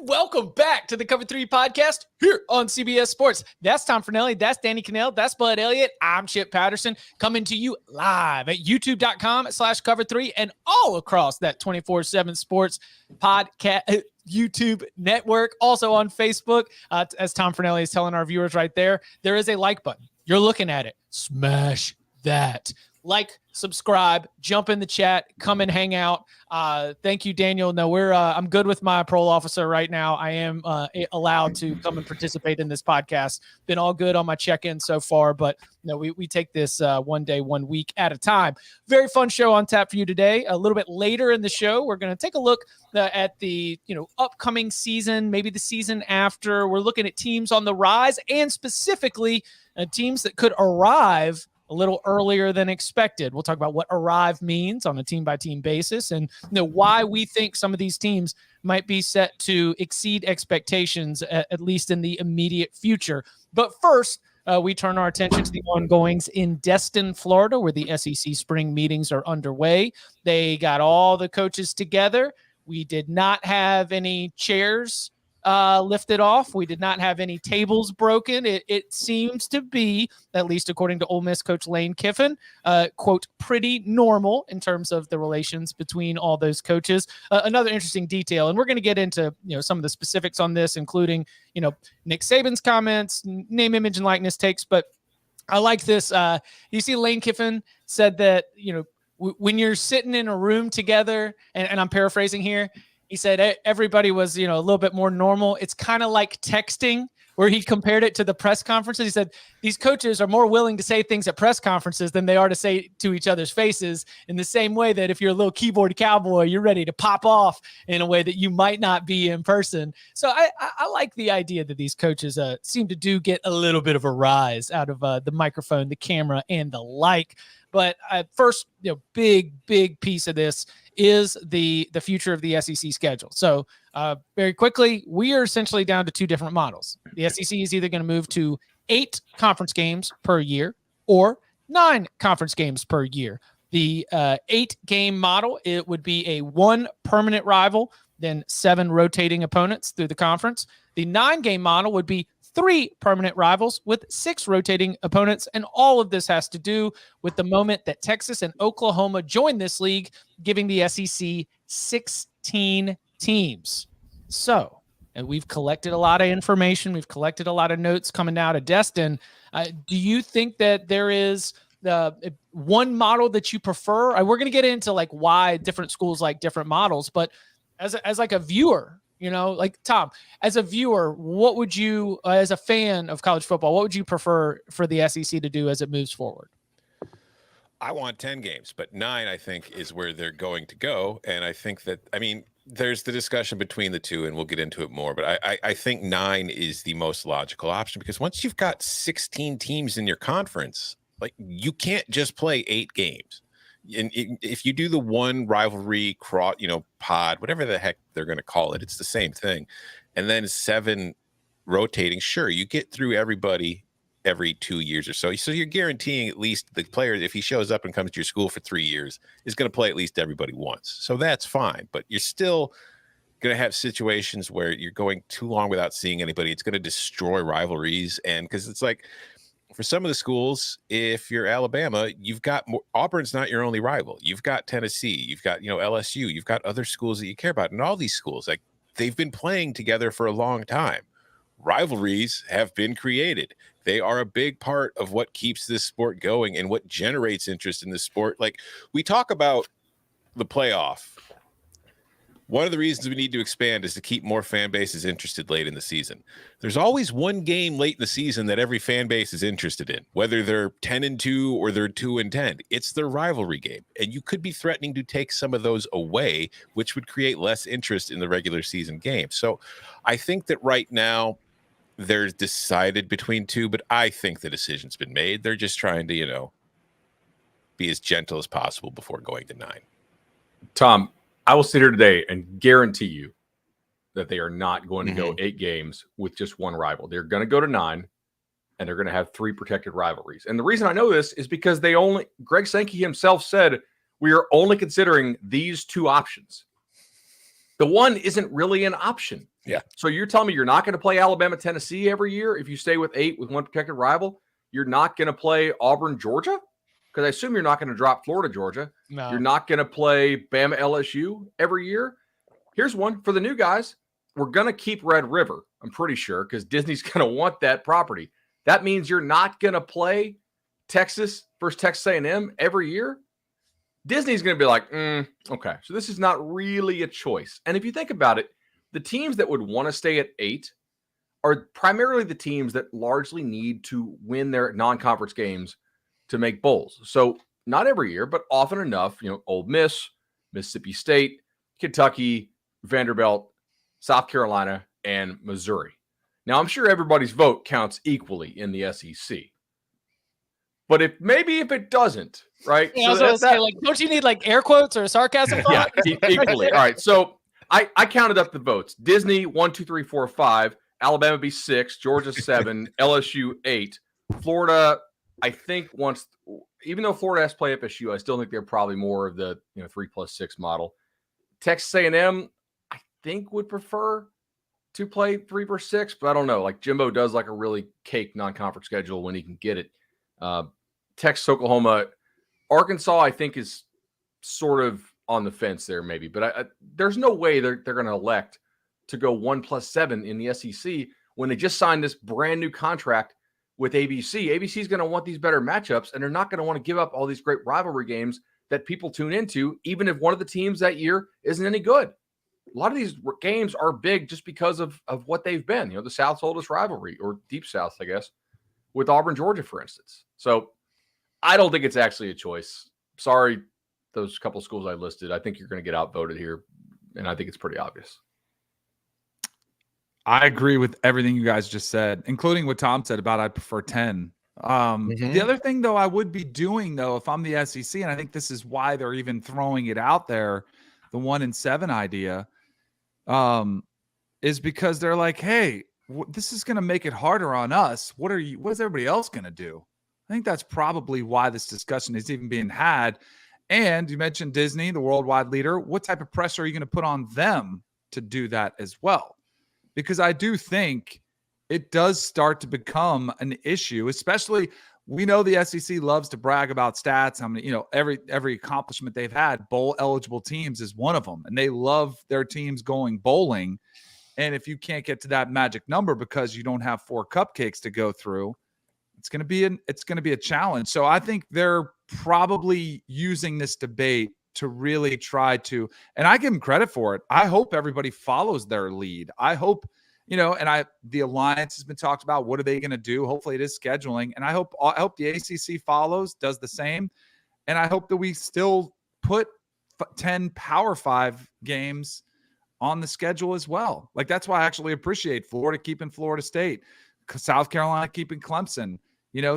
Welcome back to the Cover 3 podcast here on CBS Sports. That's Tom Fornelli. That's Danny Cannell. That's Bud Elliott. I'm Chip Patterson coming to you live at youtube.com/cover3 and all across that 24/7 sports podcast YouTube network. Also on Facebook, as Tom Fornelli is telling our viewers right there is a like button. You're looking at it. Smash that. Like, subscribe, jump in the chat, come and hang out. Thank you, Daniel. No, I'm good with my parole officer right now. I am allowed to come and participate in this podcast. Been all good on my check-in so far, but no, we take this one day, 1 week at a time. Very fun show on tap for you today. A little bit later in the show, we're going to take a look at the upcoming season, maybe the season after. We're looking at teams on the rise and specifically teams that could arrive a little earlier than expected. We'll talk about what arrive means on a team-by-team basis and why we think some of these teams might be set to exceed expectations, at least in the immediate future. But first, we turn our attention to the ongoings in Destin, Florida, where the SEC spring meetings are underway. They got all the coaches together. We did not have any chairs lifted off. We did not have any tables broken. It seems to be, at least according to Ole Miss coach Lane Kiffin, quote, pretty normal in terms of the relations between all those coaches. Another interesting detail, and we're going to get into some of the specifics on this, including Nick Saban's comments, name, image, and likeness takes. But I like this. You see, Lane Kiffin said that when you're sitting in a room together, and I'm paraphrasing here. He said everybody was, a little bit more normal. It's kind of like texting, where he compared it to the press conferences. He said these coaches are more willing to say things at press conferences than they are to say to each other's faces, in the same way that if you're a little keyboard cowboy, you're ready to pop off in a way that you might not be in person. So I like the idea that these coaches seem to get a little bit of a rise out of the microphone, the camera, and the like. But first, big piece of this is the future of the SEC schedule. So very quickly, we are essentially down to two different models. The SEC is either going to move to 8 conference games per year or 9 conference games per year. The 8-game model, it would be a 1 permanent rival, then 7 rotating opponents through the conference. The 9-game model would be 3 permanent rivals with 6 rotating opponents. And all of this has to do with the moment that Texas and Oklahoma joined this league, giving the SEC 16 teams. So, and we've collected a lot of information. We've collected a lot of notes coming out of Destin. Do you think that there is one model that you prefer? We're going to get into why different schools like different models, but as like a viewer, like Tom, as a viewer, what would you, as a fan of college football, what would you prefer for the SEC to do as it moves forward? I want 10 games, but 9, I think, is where they're going to go. And I think that, there's the discussion between the two, and we'll get into it more. But I think 9 is the most logical option, because once you've got 16 teams in your conference, you can't just play 8 games. And if you do the one rivalry pod, whatever the heck they're going to call it, it's the same thing. And then 7 rotating, sure, you get through everybody every 2 years or so. So you're guaranteeing at least the player, if he shows up and comes to your school for 3 years, is going to play at least everybody once. So that's fine. But you're still going to have situations where you're going too long without seeing anybody. It's going to destroy rivalries. And because it's for some of the schools, if you're Alabama, you've got Auburn's not your only rival. You've got Tennessee, you've got LSU, you've got other schools that you care about, and all these schools they've been playing together for a long time. Rivalries have been created. They are a big part of what keeps this sport going and what generates interest in this sport. We talk about the playoff. One of the reasons we need to expand is to keep more fan bases interested late in the season. There's always one game late in the season that every fan base is interested in, whether they're 10-2 or they're 2-10. It's their rivalry game. And you could be threatening to take some of those away, which would create less interest in the regular season game. So I think that right now they're decided between 2, but I think the decision's been made. They're just trying to, be as gentle as possible before going to 9. Tom, I will sit here today and guarantee you that they are not going to go 8 games with just one rival. They're going to go to 9, and they're going to have 3 protected rivalries. And the reason I know this is because Greg Sankey himself said, we are only considering these 2 options. The one isn't really an option. Yeah. So you're telling me you're not going to play Alabama, Tennessee every year if you stay with 8 with one protected rival? You're not going to play Auburn, Georgia? Because I assume you're not going to drop Florida, Georgia. No. You're not going to play Bama, LSU every year. Here's one for the new guys. We're going to keep Red River, I'm pretty sure, because Disney's going to want that property. That means you're not going to play Texas versus Texas A&M every year. Disney's going to be like, okay, so this is not really a choice. And if you think about it, the teams that would want to stay at 8 are primarily the teams that largely need to win their non-conference games to make bowls. So not every year, but often enough, Ole Miss, Mississippi State, Kentucky, Vanderbilt, South Carolina, and Missouri. Now, I'm sure everybody's vote counts equally in the SEC. But if it doesn't, right? Yeah, so don't you need like air quotes or sarcasm? Yeah, equally. All right. So I counted up the votes. Disney 1, 2, 3, 4, 5. Alabama be 6. Georgia 7. LSU 8. Florida, I think even though Florida has to play FSU, I still think they're probably more of the 3+6 model. Texas A&M, I think would prefer to play 3 versus 6, but I don't know. Like Jimbo does like a really cake non-conference schedule when he can get it. Texas, Oklahoma, Arkansas, I think is sort of on the fence there maybe, but there's no way they're going to elect to go 1+7 in the SEC when they just signed this brand new contract with ABC. ABC is going to want these better matchups, and they're not going to want to give up all these great rivalry games that people tune into, even if one of the teams that year isn't any good. A lot of these games are big just because of what they've been. The South's oldest rivalry, or Deep South, I guess, with Auburn, Georgia, for instance. So I don't think it's actually a choice. Sorry, those couple schools I listed. I think you're going to get outvoted here, and I think it's pretty obvious. I agree with everything you guys just said, including what Tom said about I prefer 10. The other thing, though, I would be doing, though, if I'm the SEC, and I think this is why they're even throwing it out there, the 1-7 idea, is because they're like, hey, this is going to make it harder on us. What is everybody else going to do? I think that's probably why this discussion is even being had. And you mentioned Disney, the worldwide leader. What type of pressure are you going to put on them to do that as well? Because I do think it does start to become an issue, especially we know the SEC loves to brag about stats. How many, every accomplishment they've had, bowl eligible teams is one of them. And they love their teams going bowling. And if you can't get to that magic number because you don't have 4 cupcakes to go through, it's going to be a challenge. So I think they're probably using this debate to really try to, and I give them credit for it. I hope everybody follows their lead. I hope, the alliance has been talked about. What are they going to do? Hopefully it is scheduling. And I hope the ACC follows, does the same. And I hope that we still put 10 Power 5 games on the schedule as well. Like, that's why I actually appreciate Florida keeping Florida State, South Carolina keeping Clemson,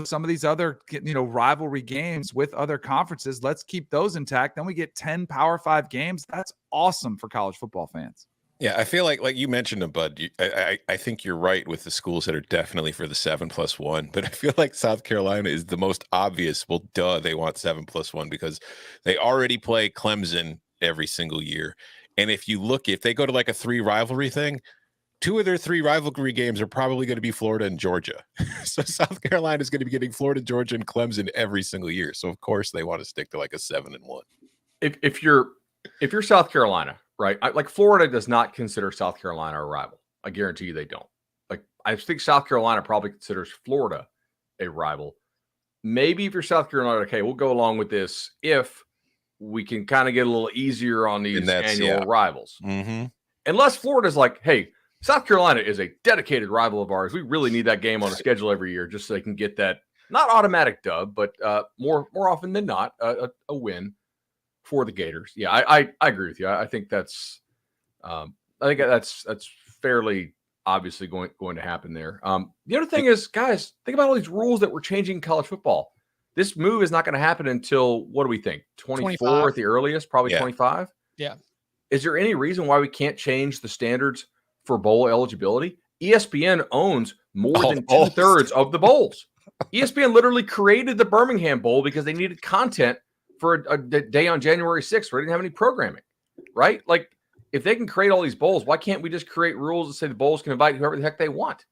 some of these other, rivalry games with other conferences. Let's keep those intact. Then we get 10 Power 5 games. That's awesome for college football fans. Yeah, I feel like you mentioned them, Bud. I think you're right with the schools that are definitely for the 7+1, but I feel like South Carolina is the most obvious. Well, duh, they want 7+1 because they already play Clemson every single year. And if they go to like a 3 rivalry thing, 2 of their 3 rivalry games are probably going to be Florida and Georgia. So South Carolina is going to be getting Florida, Georgia, and Clemson every single year. So of course they want to stick to like a 7-1. If you're South Carolina, right? Like Florida does not consider South Carolina a rival. I guarantee you they don't. Like, I think South Carolina probably considers Florida a rival. Maybe if you're South Carolina, okay, we'll go along with this if we can kind of get a little easier on these annual rivals. Mm-hmm. Unless Florida's like, hey, South Carolina is a dedicated rival of ours. We really need that game on the schedule every year just so they can get that, not automatic dub, but more often than not, a win for the Gators. Yeah, I agree with you. I think that's fairly obviously going to happen there. The other thing is, guys, think about all these rules that we're changing in college football. This move is not going to happen until, what do we think, 24 at the earliest, probably 25? Yeah. Is there any reason why we can't change the standards for bowl eligibility? ESPN owns more than 2/3 of the bowls. ESPN literally created the Birmingham Bowl because they needed content for a day on January 6th where they didn't have any programming, right? Like, if they can create all these bowls, why can't we just create rules that say the bowls can invite whoever the heck they want?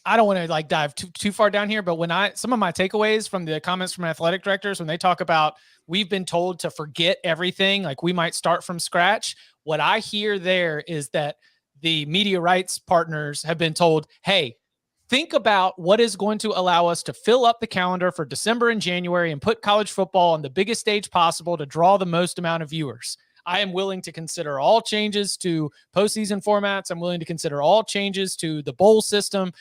I don't want to like dive too far down here, but some of my takeaways from the comments from athletic directors, when they talk about we've been told to forget everything, like we might start from scratch. What I hear there is that the media rights partners have been told, hey, think about what is going to allow us to fill up the calendar for December and January and put college football on the biggest stage possible to draw the most amount of viewers. I am willing to consider all changes to postseason formats. I'm willing to consider all changes to the bowl system.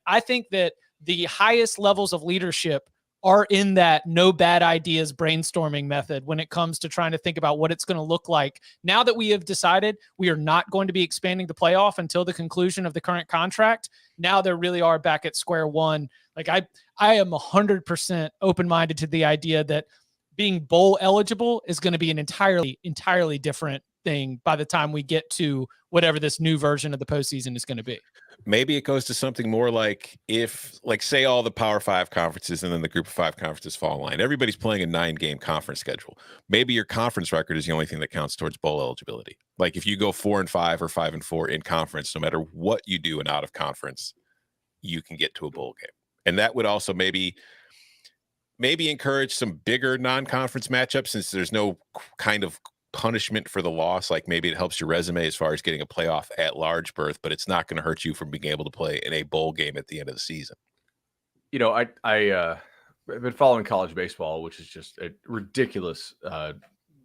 I think that the highest levels of leadership are in that no bad ideas brainstorming method when it comes to trying to think about what it's going to look like. Now that we have decided we are not going to be expanding the playoff until the conclusion of the current contract, now they really are back at square one. Like I am 100% open-minded to the idea that being bowl eligible is going to be an entirely different thing by the time we get to whatever this new version of the postseason is going to be. Maybe it goes to something more like say all the Power 5 conferences and then the Group of 5 conferences fall in line. Everybody's playing a 9-game conference schedule. Maybe your conference record is the only thing that counts towards bowl eligibility. Like if you go 4-5 or 5-4 in conference, no matter what you do in out of conference, you can get to a bowl game. And that would also maybe encourage some bigger non-conference matchups, since there's no kind of punishment for the loss. Like maybe it helps your resume as far as getting a playoff at large berth, but it's not going to hurt you from being able to play in a bowl game at the end of the season. You know, I've been following college baseball, which is just a ridiculous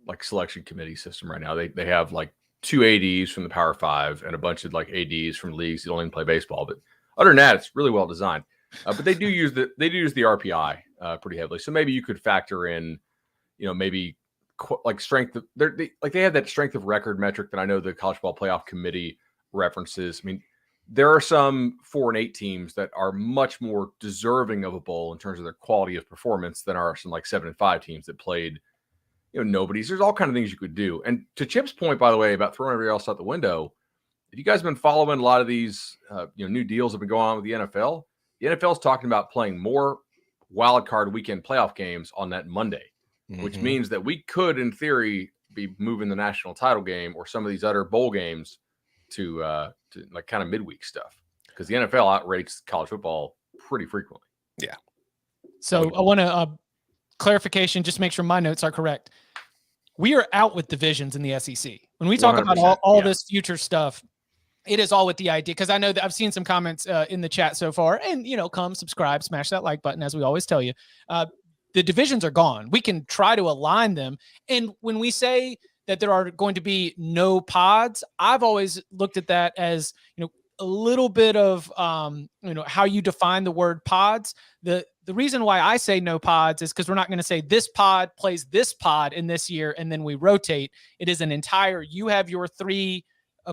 like selection committee system right now. They have like 2 ADs from the Power 5 and a bunch of like ADs from leagues that don't even play baseball. But other than that, it's really well designed. But they do use the RPI pretty heavily. So maybe you could factor in, maybe like strength. They have that strength of record metric that I know the College Ball Playoff Committee references. I mean, there are some 4-8 teams that are much more deserving of a bowl in terms of their quality of performance than are some like 7-5 teams that played, nobodies. There's all kind of things you could do. And to Chip's point, by the way, about throwing everybody else out the window, if you guys have been following a lot of these, new deals have been going on with the NFL is talking about playing more wild card weekend playoff games on that Monday, which means that we could, in theory, be moving the national title game or some of these other bowl games to like kind of midweek stuff, because the NFL outrates college football pretty frequently. Yeah. So I want to clarification, just make sure my notes are correct. We are out with divisions in the SEC. When we talk about all this future stuff, it is all with the idea, because I know that I've seen some comments in the chat so far, and, come subscribe, smash that like button, as we always tell you. The divisions are gone. We can try to align them. And when we say that there are going to be no pods, I've always looked at that as, a little bit of, how you define the word pods. The reason why I say no pods is because we're not going to say this pod plays this pod in this year and then we rotate. It is an entire, you have your 3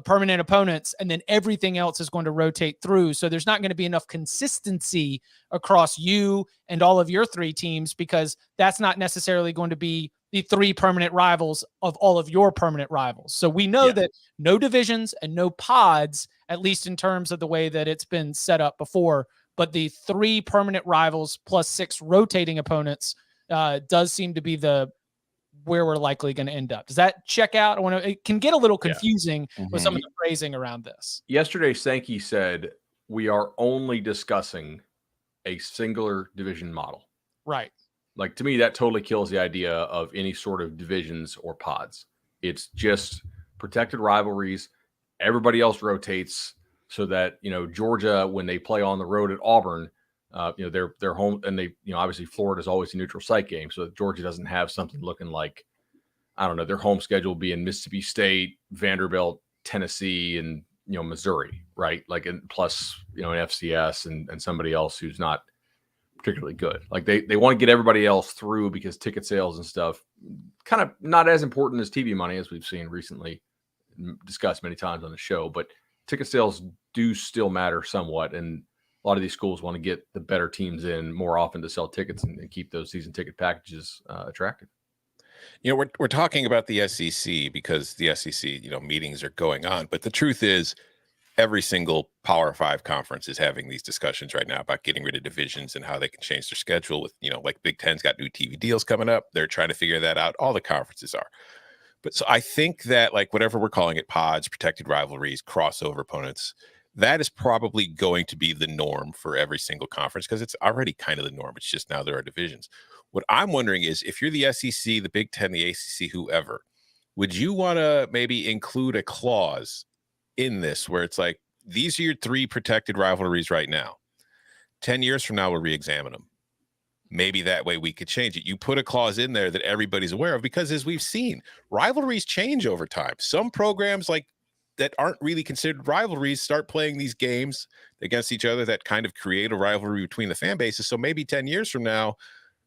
permanent opponents, and then everything else is going to rotate through. So there's not going to be enough consistency across you and all of your 3 teams, because that's not necessarily going to be the 3 permanent rivals of all of your permanent rivals. So we know that no divisions and no pods, at least in terms of the way that it's been set up before, but the 3 permanent rivals plus 6 rotating opponents does seem to be where we're likely going to end up. Does that check out? It can get a little confusing with some of the phrasing around this. Yesterday, Sankey said we are only discussing a singular division model. Right. Like, to me, that totally kills the idea of any sort of divisions or pods. It's just protected rivalries. Everybody else rotates so that, Georgia, when they play on the road at Auburn, they're home, and they, obviously Florida is always a neutral site game, so that Georgia doesn't have something looking like, I don't know, their home schedule will be in Mississippi State, Vanderbilt, Tennessee, and Missouri, right? Like, and plus an FCS and somebody else who's not particularly good. Like they want to get everybody else through, because ticket sales and stuff kind of not as important as TV money, as we've seen recently, discussed many times on the show, but ticket sales do still matter somewhat, and a lot of these schools want to get the better teams in more often to sell tickets and keep those season ticket packages attractive. We're talking about the SEC because the SEC, meetings are going on. But the truth is, every single Power 5 conference is having these discussions right now about getting rid of divisions and how they can change their schedule. With, like Big Ten's got new TV deals coming up. They're trying to figure that out. All the conferences are. But so I think that like whatever we're calling it, pods, protected rivalries, crossover opponents, that is probably going to be the norm for every single conference because it's already kind of the norm. It's just now there are divisions. What I'm wondering is if you're the SEC, the Big Ten, the ACC, whoever, would you want to maybe include a clause in this where it's like, these are your 3 protected rivalries right now. 10 years from now, we'll re-examine them. Maybe that way we could change it. You put a clause in there that everybody's aware of because as we've seen, rivalries change over time. Some programs like that aren't really considered rivalries start playing these games against each other that kind of create a rivalry between the fan bases. So maybe 10 years from now,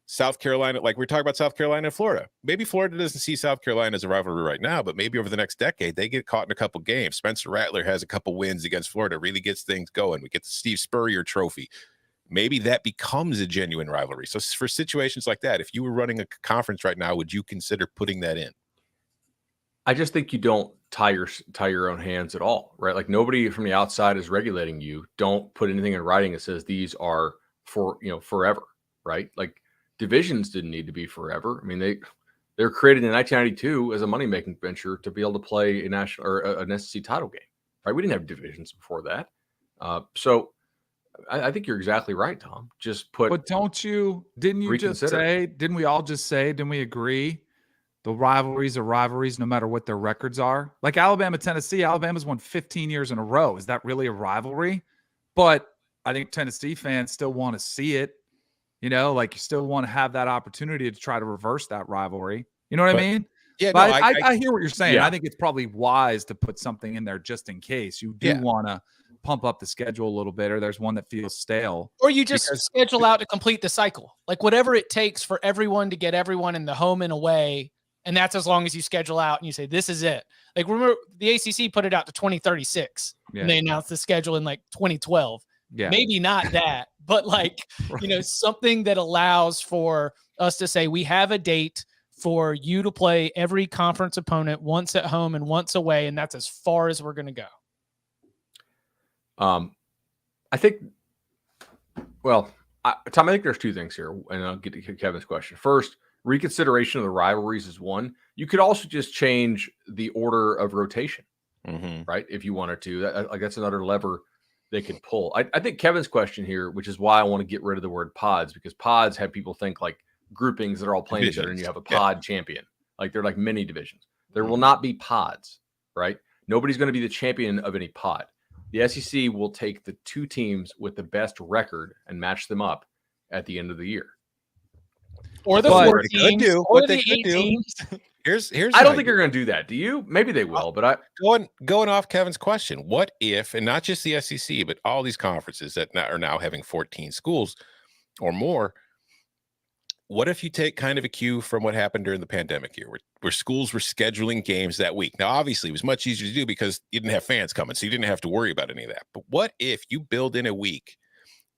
South Carolina, like we're talking about South Carolina and Florida. Maybe Florida doesn't see South Carolina as a rivalry right now, but maybe over the next decade, they get caught in a couple games. Spencer Rattler has a couple wins against Florida, really gets things going. We get the Steve Spurrier trophy. Maybe that becomes a genuine rivalry. So for situations like that, if you were running a conference right now, would you consider putting that in? I just think you don't tie your own hands at all, right? Like nobody from the outside is regulating you. Don't put anything in writing that says these are for, forever, right? Like divisions didn't need to be forever. I mean, they were created in 1992 as a money-making venture to be able to play a national or an SEC title game, right? We didn't have divisions before that. So I think you're exactly right, Tom. Just put. But didn't we all just say, didn't we agree? The rivalries are rivalries no matter what their records are. Like Alabama, Tennessee, Alabama's won 15 years in a row. Is that really a rivalry? But I think Tennessee fans still want to see it. Like you still want to have that opportunity to try to reverse that rivalry. You know what I mean? Yeah, but no, I hear what you're saying. Yeah. I think it's probably wise to put something in there just in case you do want to pump up the schedule a little bit, or there's one that feels stale. Or you just schedule out to complete the cycle. Like whatever it takes for everyone to get everyone in the home and away. And that's as long as you schedule out and you say, this is it. Like remember the ACC put it out to 2036 and they announced the schedule in like 2012. Yeah. Maybe not that, but like, Right. Something that allows for us to say we have a date for you to play every conference opponent once at home and once away. And that's as far as we're going to go. I think, Tom, I think there's 2 things here, and I'll get to Kevin's question. First, reconsideration of the rivalries is one. You could also just change the order of rotation, right? If you wanted to, that's another lever they could pull. I think Kevin's question here, which is why I want to get rid of the word pods, because pods have people think like groupings that are all playing together, and you have a pod champion. Like they're like mini divisions. There will not be pods, right? Nobody's going to be the champion of any pod. The SEC will take the 2 teams with the best record and match them up at the end of the year. Or the 4 teams, or the 8 teams. Here's I don't think they're going to do that. Do you? Maybe they will, but going off Kevin's question, what if, and not just the SEC, but all these conferences that are now having 14 schools or more, what if you take kind of a cue from what happened during the pandemic year where schools were scheduling games that week? Now, obviously, it was much easier to do because you didn't have fans coming, so you didn't have to worry about any of that. But what if you build in a week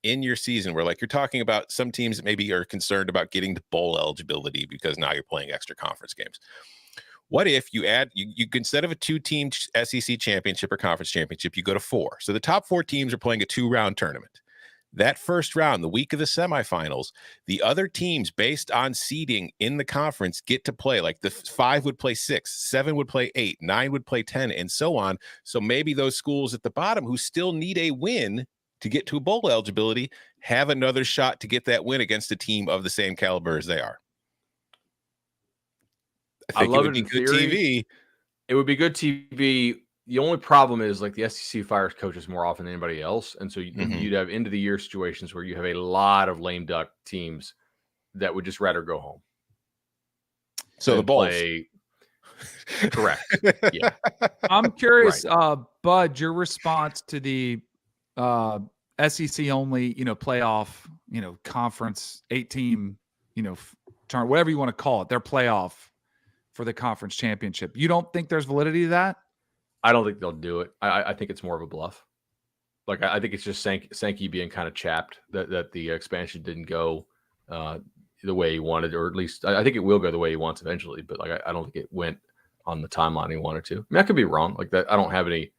in your season where, like you're talking about, some teams that maybe are concerned about getting to bowl eligibility because now you're playing extra conference games? What if you add, you instead of a 2-team SEC championship or conference championship, you go to 4. So the top 4 teams are playing a 2-round tournament. That first round, the week of the semifinals, the other teams based on seeding in the conference get to play. Like the 5 would play 6, 7 would play 8, 9 would play 10, and so on. So maybe those schools at the bottom who still need a win to get to a bowl eligibility have another shot to get that win against a team of the same caliber as they are. I think it would be good TV. It would be good TV. The only problem is like the SEC fires coaches more often than anybody else. And so you'd have end of the year situations where you have a lot of lame duck teams that would just rather go home. So the Bulls. Correct. Yeah. I'm curious, Bud, your response to the SEC only, playoff, conference 8-team, turn, whatever you want to call it, their playoff for the conference championship. You don't think there's validity to that? I don't think they'll do it. I think it's more of a bluff. Like I think it's just Sankey being kind of chapped that the expansion didn't go the way he wanted, or at least I think it will go the way he wants eventually. But like I don't think it went on the timeline he wanted to. I mean, I could be wrong. Like that, I don't have any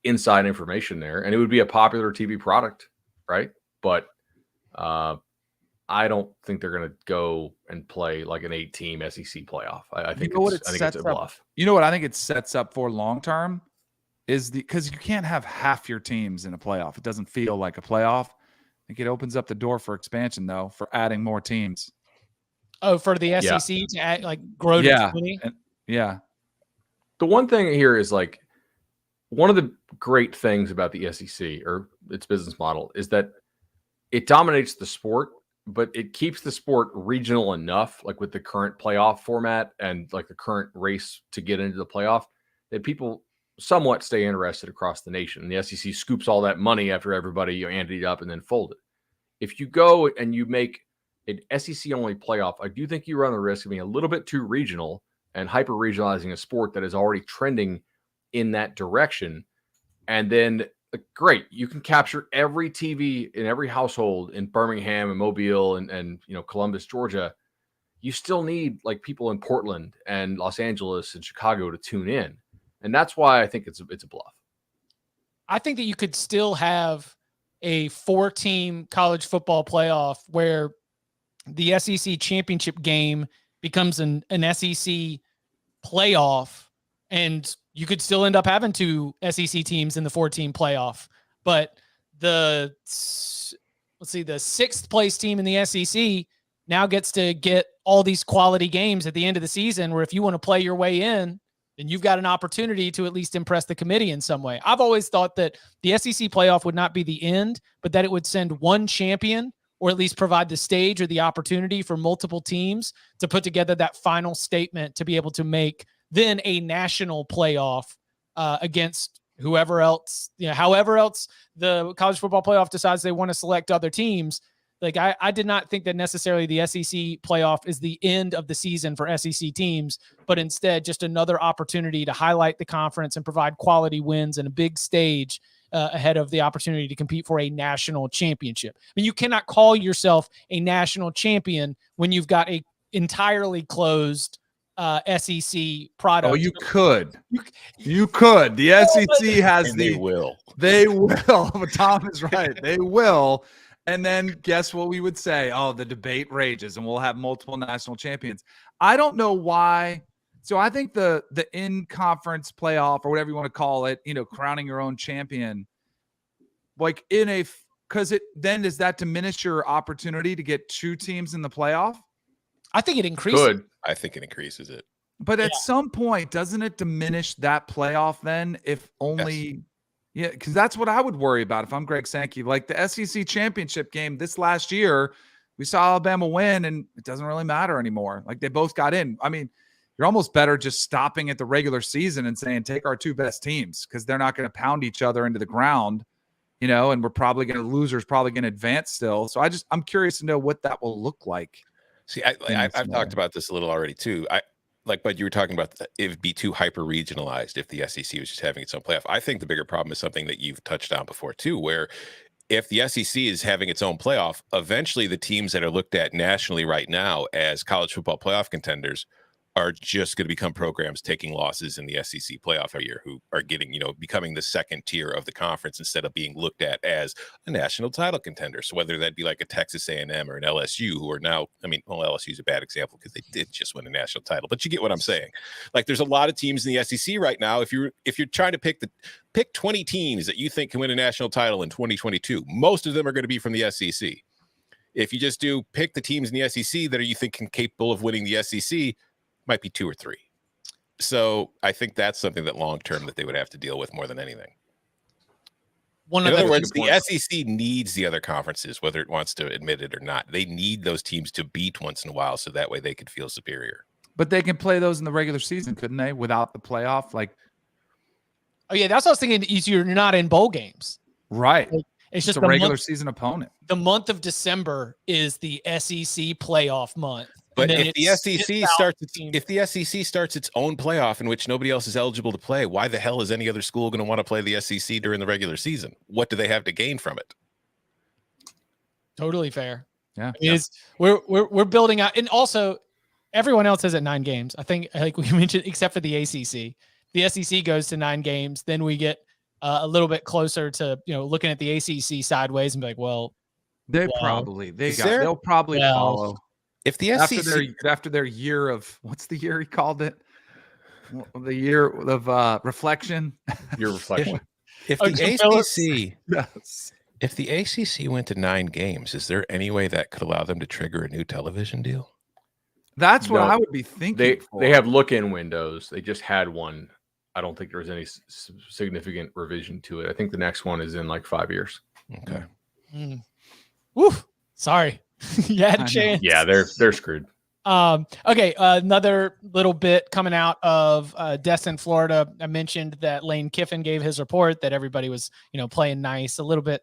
inside information there, and it would be a popular TV product, right? But I I don't think they're going to go and play like an 8-team SEC playoff. I think it's a bluff. You know what I think it sets up for long term is because you can't have half your teams in a playoff. It doesn't feel like a playoff. I think it opens up the door for expansion, though, for adding more teams. Oh, for the SEC to add, grow to 20? Yeah. The one thing here is one of the great things about the SEC or its business model is that it dominates the sport, but it keeps the sport regional enough, like with the current playoff format and like the current race to get into the playoff, that people somewhat stay interested across the nation. And the SEC scoops all that money after everybody anteed up and then fold it. If you go and you make an SEC only playoff, I do think you run the risk of being a little bit too regional and hyper regionalizing a sport that is already trending in that direction. And then great, you can capture every TV in every household in Birmingham and Mobile and Columbus, Georgia. You still need people in Portland and Los Angeles and Chicago to tune in. And that's why I think it's a bluff. I think that you could still have a 4-team college football playoff where the SEC championship game becomes an SEC playoff, and you could still end up having 2 SEC teams in the 4-team playoff. But the 6th place team in the SEC now gets to get all these quality games at the end of the season, where if you want to play your way in, then you've got an opportunity to at least impress the committee in some way. I've always thought that the SEC playoff would not be the end, but that it would send one champion, or at least provide the stage or the opportunity for multiple teams to put together that final statement to be able to make then a national playoff against whoever else, however else the college football playoff decides they want to select other teams. I did not think that necessarily the SEC playoff is the end of the season for SEC teams, but instead just another opportunity to highlight the conference and provide quality wins and a big stage ahead of the opportunity to compete for a national championship. I mean, you cannot call yourself a national champion when you've got a entirely closed SEC product. Oh, you could. You could. The SEC has They will. They will. Tom is right. They will. And then guess what we would say? Oh, the debate rages and we'll have multiple national champions. I don't know why. So I think the in-conference playoff or whatever you want to call it, crowning your own champion, because then does that diminish your opportunity to get 2 teams in the playoff? I think it increases. Good. I think it increases it. But at some point, doesn't it diminish that playoff then? If only, yeah, because that's what I would worry about if I'm Greg Sankey. Like the SEC championship game this last year, we saw Alabama win, and it doesn't really matter anymore. Like they both got in. I mean, you're almost better just stopping at the regular season and saying, take our 2 best teams, because they're not going to pound each other into the ground, and we're probably going to losers probably going to advance still. So I'm curious to know what that will look like. See, I've talked about this a little already too. But you were talking about it would be too hyper regionalized if the SEC was just having its own playoff. I think the bigger problem is something that you've touched on before too, where if the SEC is having its own playoff, eventually the teams that are looked at nationally right now as college football playoff contenders are just going to become programs taking losses in the SEC playoff every year, who are getting, becoming the second tier of the conference instead of being looked at as a national title contender. So whether that be like a Texas A&M or an LSU, who are now, LSU is a bad example because they did just win a national title, but you get what I'm saying. Like there's a lot of teams in the SEC right now. If you're trying to pick 20 teams that you think can win a national title in 2022, most of them are going to be from the SEC. If you just pick the teams in the SEC that you think can capable of winning the SEC, might be 2 or 3. So I think that's something that long-term that they would have to deal with more than anything. In other words, the SEC needs the other conferences, whether it wants to admit it or not. They need those teams to beat once in a while, so that way they could feel superior. But they can play those in the regular season, couldn't they, without the playoff? Oh yeah, that's what I was thinking. You're not in bowl games, right? It's just a regular season opponent. The month of December is the SEC playoff month. But if the SEC starts its own playoff in which nobody else is eligible to play, why the hell is any other school going to want to play the SEC during the regular season? What do they have to gain from it? Totally fair. Yeah. We're building out, and also everyone else has it 9 games. I think, like we mentioned, except for the ACC. The SEC goes to 9 games. Then we get a little bit closer to looking at the ACC sideways and be like, well, They'll probably follow If the SEC after their year of what's the year he called it? The year of reflection. Your reflection. If the Yes. if the ACC went to 9 games, is there any way that could allow them to trigger a new television deal? That's what No, I would be thinking. They have look-in windows. They just had one. I don't think there's any significant revision to it. I think the next one is in like 5 years. Okay. Woo. Sorry. You had a chance. Yeah, they're screwed. Okay. Another little bit coming out of Destin, Florida. I mentioned that Lane Kiffin gave his report that everybody was, playing nice, a little bit,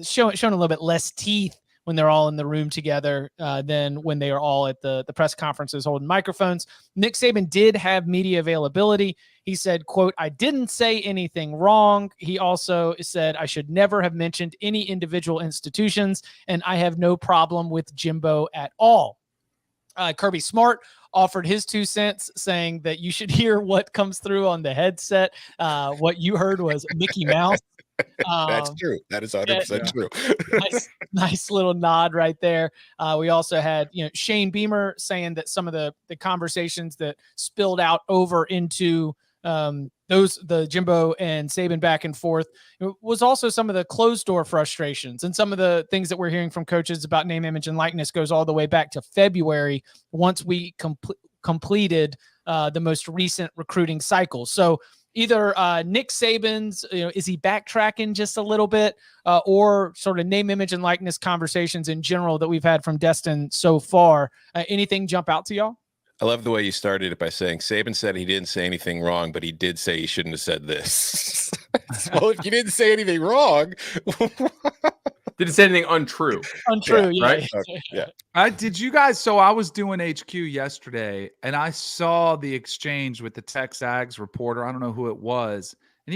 showing a little bit less teeth when they're all in the room together than when they are all at the press conferences holding microphones. Nick Saban did have media availability. He said, quote, "I didn't say anything wrong." He also said, "I should never have mentioned any individual institutions, and I have no problem with Jimbo at all." Kirby Smart offered his 2 cents, saying that you should hear what comes through on the headset. What you heard was Mickey Mouse. That's true. That is 100% true. nice little nod right there. We also had, Shane Beamer saying that some of the conversations that spilled out over into the Jimbo and Saban back and forth was also some of the closed door frustrations, and some of the things that we're hearing from coaches about name, image, and likeness goes all the way back to February once we completed the most recent recruiting cycle. So either Nick Saban's, is he backtracking just a little bit, or sort of name, image, and likeness conversations in general that we've had from Destin so far? Anything jump out to y'all? I love the way you started it by saying Saban said he didn't say anything wrong, but he did say he shouldn't have said this. Well, if you didn't say anything wrong, didn't say anything untrue. Untrue, yeah. Right? Yeah. Did you guys? So I was doing HQ yesterday, and I saw the exchange with the Texags reporter. I don't know who it was, and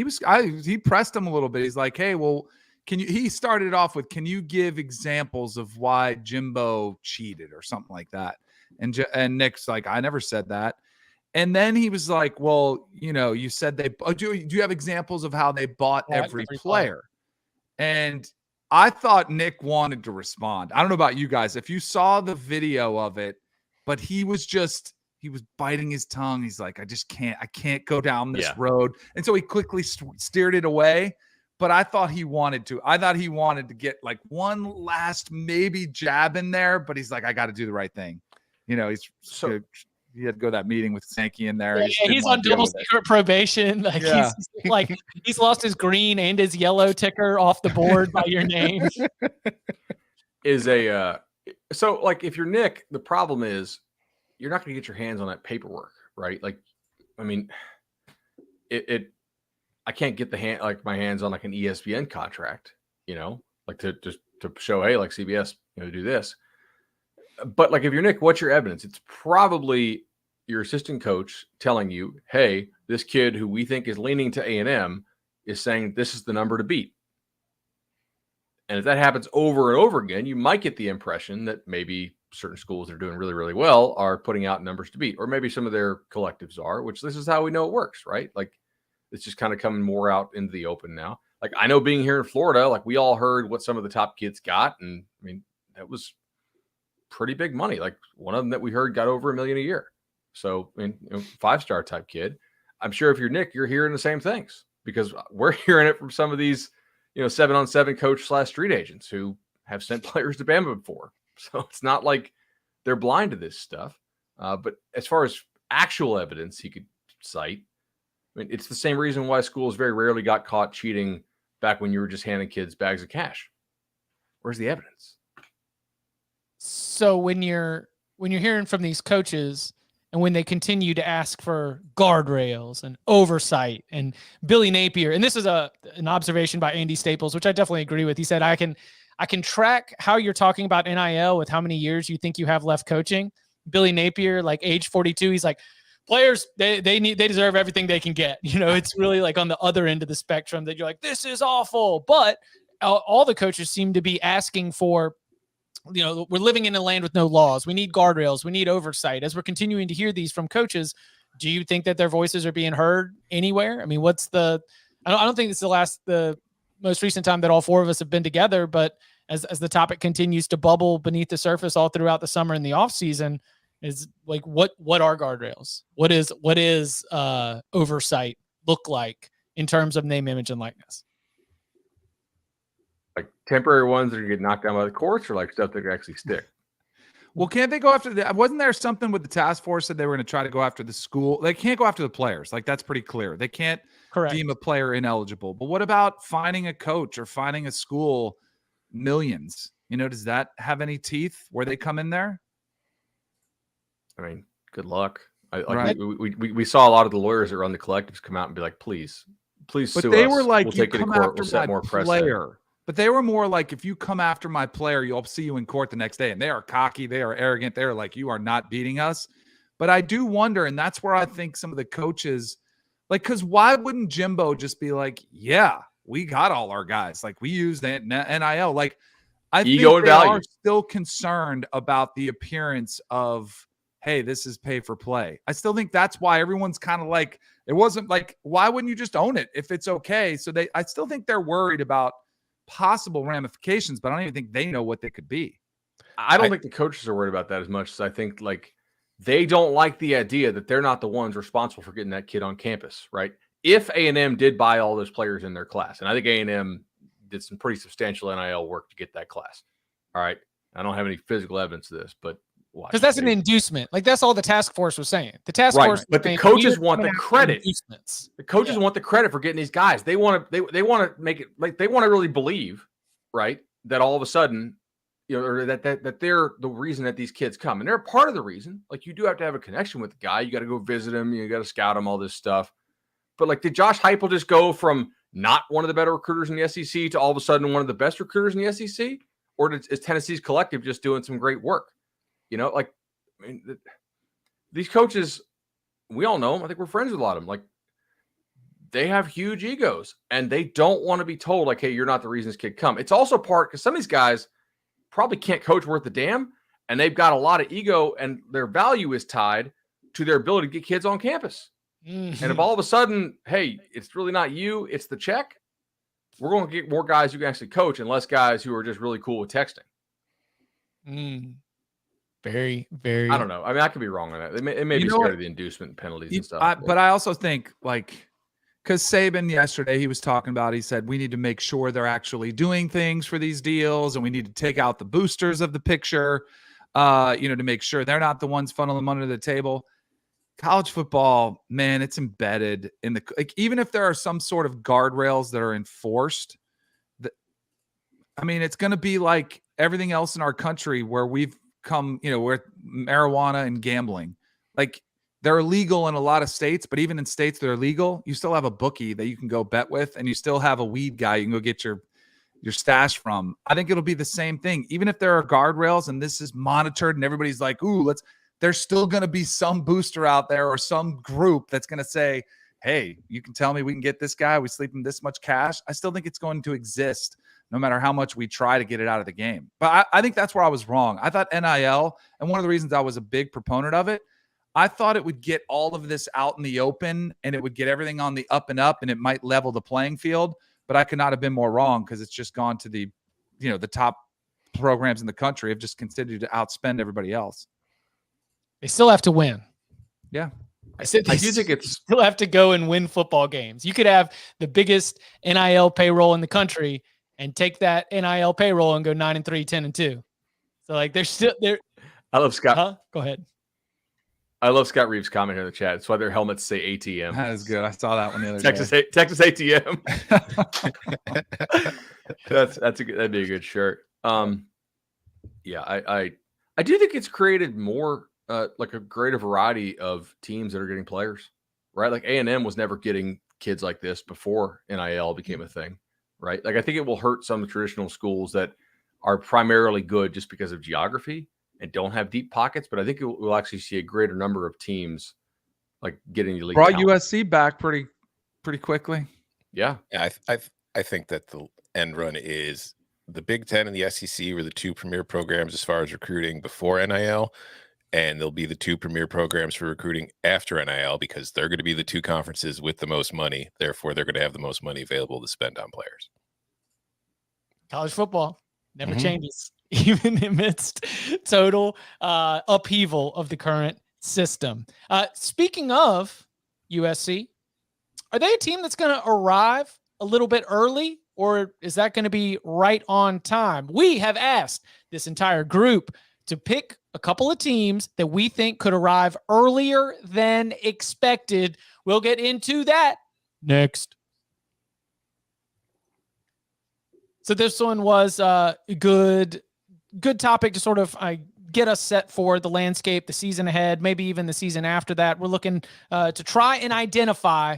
he pressed him a little bit. He's like, "Hey, well, he started it off with, can you give examples of why Jimbo cheated or something like that?" And Nick's like, "I never said that." And then he was like, "Well, you said they do you have examples of how they bought every player?" And I thought Nick wanted to respond. I don't know about you guys, if you saw the video of it, but he was biting his tongue. He's like, I can't go down this road. And so he quickly steered it away. But I thought he wanted to. I thought he wanted to get like one last maybe jab in there, but he's like, I got to do the right thing. He had to go to that meeting with Sankey in there. He's on double secret probation. He's lost his green and his yellow ticker off the board by your name. So like if you're Nick, the problem is you're not going to get your hands on that paperwork, right? Like, I mean, I can't get my hands on like an ESPN contract, like to show, hey, like CBS, do this. But like if you're Nick, what's your evidence? It's probably your assistant coach telling you, hey, this kid who we think is leaning to A&M is saying this is the number to beat. And if that happens over and over again, you might get the impression that maybe certain schools that are doing really, really well are putting out numbers to beat, or maybe some of their collectives are, which this is how we know it works, right? Like it's just kind of coming more out into the open now. Like I know being here in Florida, like we all heard what some of the top kids got. And I mean, that was pretty big money. Like one of them that we heard got over $1 million a year. So, I mean, 5-star type kid. I'm sure if you're Nick, you're hearing the same things because we're hearing it from some of these, 7-on-7 coach / street agents who have sent players to Bama before. So it's not like they're blind to this stuff. But as far as actual evidence he could cite, I mean, it's the same reason why schools very rarely got caught cheating back when you were just handing kids bags of cash. Where's the evidence? So when you're hearing from these coaches and when they continue to ask for guardrails and oversight and Billy Napier, and this is an observation by Andy Staples, which I definitely agree with. He said, I can track how you're talking about NIL with how many years you think you have left coaching. Billy Napier, like age 42, he's like, players, they deserve everything they can get. It's really like on the other end of the spectrum that you're like, this is awful. But all the coaches seem to be asking for, we're living in a land with no laws. We need guardrails. We need oversight. As we're continuing to hear these from coaches, do you think that their voices are being heard anywhere? I mean, I don't think it's the most recent time that all 4 of us have been together, but as the topic continues to bubble beneath the surface all throughout the summer and the off season, is like, what are guardrails? What is oversight look like in terms of name, image, and likeness? Like temporary ones that are get knocked down by the courts, or like stuff that can actually stick? Well, can't they go after wasn't there something with the task force that they were going to try to go after the school? They can't go after the players. Like, that's pretty clear. They can't deem a player ineligible. But what about finding a coach or finding a school millions? Does that have any teeth where they come in there? I mean, good luck. Right. We saw a lot of the lawyers that run the collectives come out and be like, please But sue they us. were like, we'll you take it to come court. after We'll set my more precedent. player. But they were more like, if you come after my player, you'll see you in court the next day. And they are cocky. They are arrogant. They're like, you are not beating us. But I do wonder, and that's where I think some of the coaches, like, because why wouldn't Jimbo just be like, yeah, we got all our guys. Like, we use the NIL. Like, I think they are still concerned about the appearance of, hey, this is pay for play. I still think that's why everyone's kind of like, it wasn't like, why wouldn't you just own it if it's okay? So I still think they're worried about possible ramifications, but I don't even think they know what they could be. I don't think the coaches are worried about that as much as I think like they don't like the idea that they're not the ones responsible for getting that kid on campus, right? If A&M did buy all those players in their class, and I think A&M did some pretty substantial NIL work to get that class. All right. I don't have any physical evidence of this, but because that's an inducement. Like, that's all the task force was saying. The task force, but the coaches want the credit. The coaches want the credit for getting these guys. They want to make it like they want to really believe, right, that all of a sudden, or that they're the reason that these kids come, and they're part of the reason. Like, you do have to have a connection with the guy. You got to go visit him. You got to scout him. All this stuff. But like, did Josh Heupel just go from not one of the better recruiters in the SEC to all of a sudden one of the best recruiters in the SEC, or is Tennessee's collective just doing some great work? Like, I mean, these coaches, we all know them. I think we're friends with a lot of them. Like, they have huge egos, and they don't want to be told, like, hey, you're not the reason this kid come. It's also part because some of these guys probably can't coach worth a damn, and they've got a lot of ego, and their value is tied to their ability to get kids on campus. Mm-hmm. And if all of a sudden, hey, it's really not you, it's the check, we're going to get more guys who can actually coach and less guys who are just really cool with texting. Very, very. I don't know. I mean, I could be wrong on that. It may be scared of the inducement penalties and stuff. But I also think, like, because Saban yesterday, he was talking about, he said, we need to make sure they're actually doing things for these deals, and we need to take out the boosters of the picture, to make sure they're not the ones funneling them under the table. College football, man, it's embedded in the, like, even if there are some sort of guardrails that are enforced, it's going to be like everything else in our country where we've come, where marijuana and gambling, like, they're illegal in a lot of states, but even in states that are legal, you still have a bookie that you can go bet with, and you still have a weed guy you can go get your stash from. I think it'll be the same thing. Even if there are guardrails and this is monitored and everybody's like, ooh, there's still going to be some booster out there or some group that's going to say, hey, you can tell me we can get this guy, we sleep him this much cash. I still think it's going to exist no matter how much we try to get it out of the game. But I think that's where I was wrong. I thought NIL, and one of the reasons I was a big proponent of it, I thought it would get all of this out in the open, and it would get everything on the up and up, and it might level the playing field. But I could not have been more wrong, because it's just gone to the top programs in the country have just continued to outspend everybody else. They still have to win. Yeah. I do think it's still have to go and win football games. You could have the biggest NIL payroll in the country and take that NIL payroll and go 9-3, 10-2. So, like, they're still there. I love Scott. Go ahead. I love Scott Reeves' comment here in the chat. It's why their helmets say ATM. That is good. I saw that one the other day. Texas ATM. That'd be a good shirt. Yeah, I do think it's created more like a greater variety of teams that are getting players, right? Like A&M was never getting kids like this before NIL became a thing, right? Like, I think it will hurt some of the traditional schools that are primarily good just because of geography and don't have deep pockets, but I think we'll actually see a greater number of teams like getting elite. Brought talent. USC back pretty quickly. Yeah. I think that the end run is the Big Ten and the SEC were the two premier programs as far as recruiting before NIL, and they'll be the two premier programs for recruiting after NIL because they're going to be the two conferences with the most money. Therefore, they're going to have the most money available to spend on players. College football. Never changes, even amidst total upheaval of the current system. Speaking of USC, are they a team that's going to arrive a little bit early, or is that going to be right on time? We have asked this entire group to pick a couple of teams that we think could arrive earlier than expected. We'll get into that next. So this one was a good topic to sort of get us set for the landscape, the season ahead, maybe even the season after that. We're looking to try and identify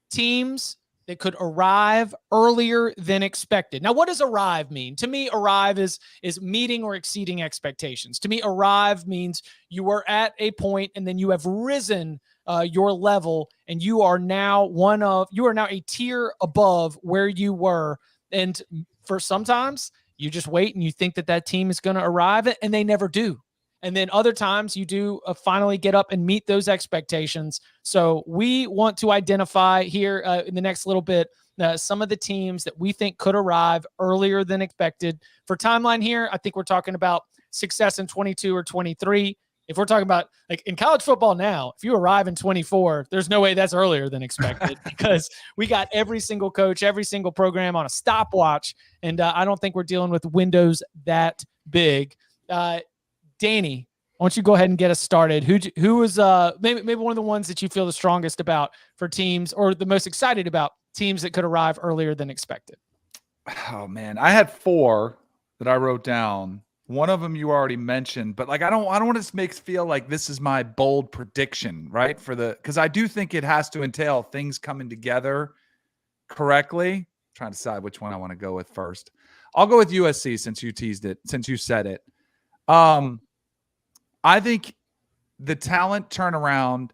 teams that could arrive earlier than expected. Now, what does arrive mean? To me, arrive is meeting or exceeding expectations. To me, arrive means you were at a point and then you have risen your level, and you are now a tier above where you were. And for sometimes you just wait and you think that team is going to arrive, and they never do. And then other times you do finally get up and meet those expectations. So we want to identify here in the next little bit some of the teams that we think could arrive earlier than expected. For timeline here, I think we're talking about success in 22 or 23. If we're talking about like in college football now, if you arrive in 24, there's no way that's earlier than expected because we got every single coach, every single program on a stopwatch. And I don't think we're dealing with windows that big. Danny, why don't you go ahead and get us started? Who was maybe one of the ones that you feel the strongest about for teams, or the most excited about teams that could arrive earlier than expected? Oh man, I had 4 that I wrote down. One of them you already mentioned, but like I don't want to make feel like this is my bold prediction, right? Because I do think it has to entail things coming together correctly. I'm trying to decide which one I want to go with first. I'll go with USC since you teased it, since you said it. I think the talent turnaround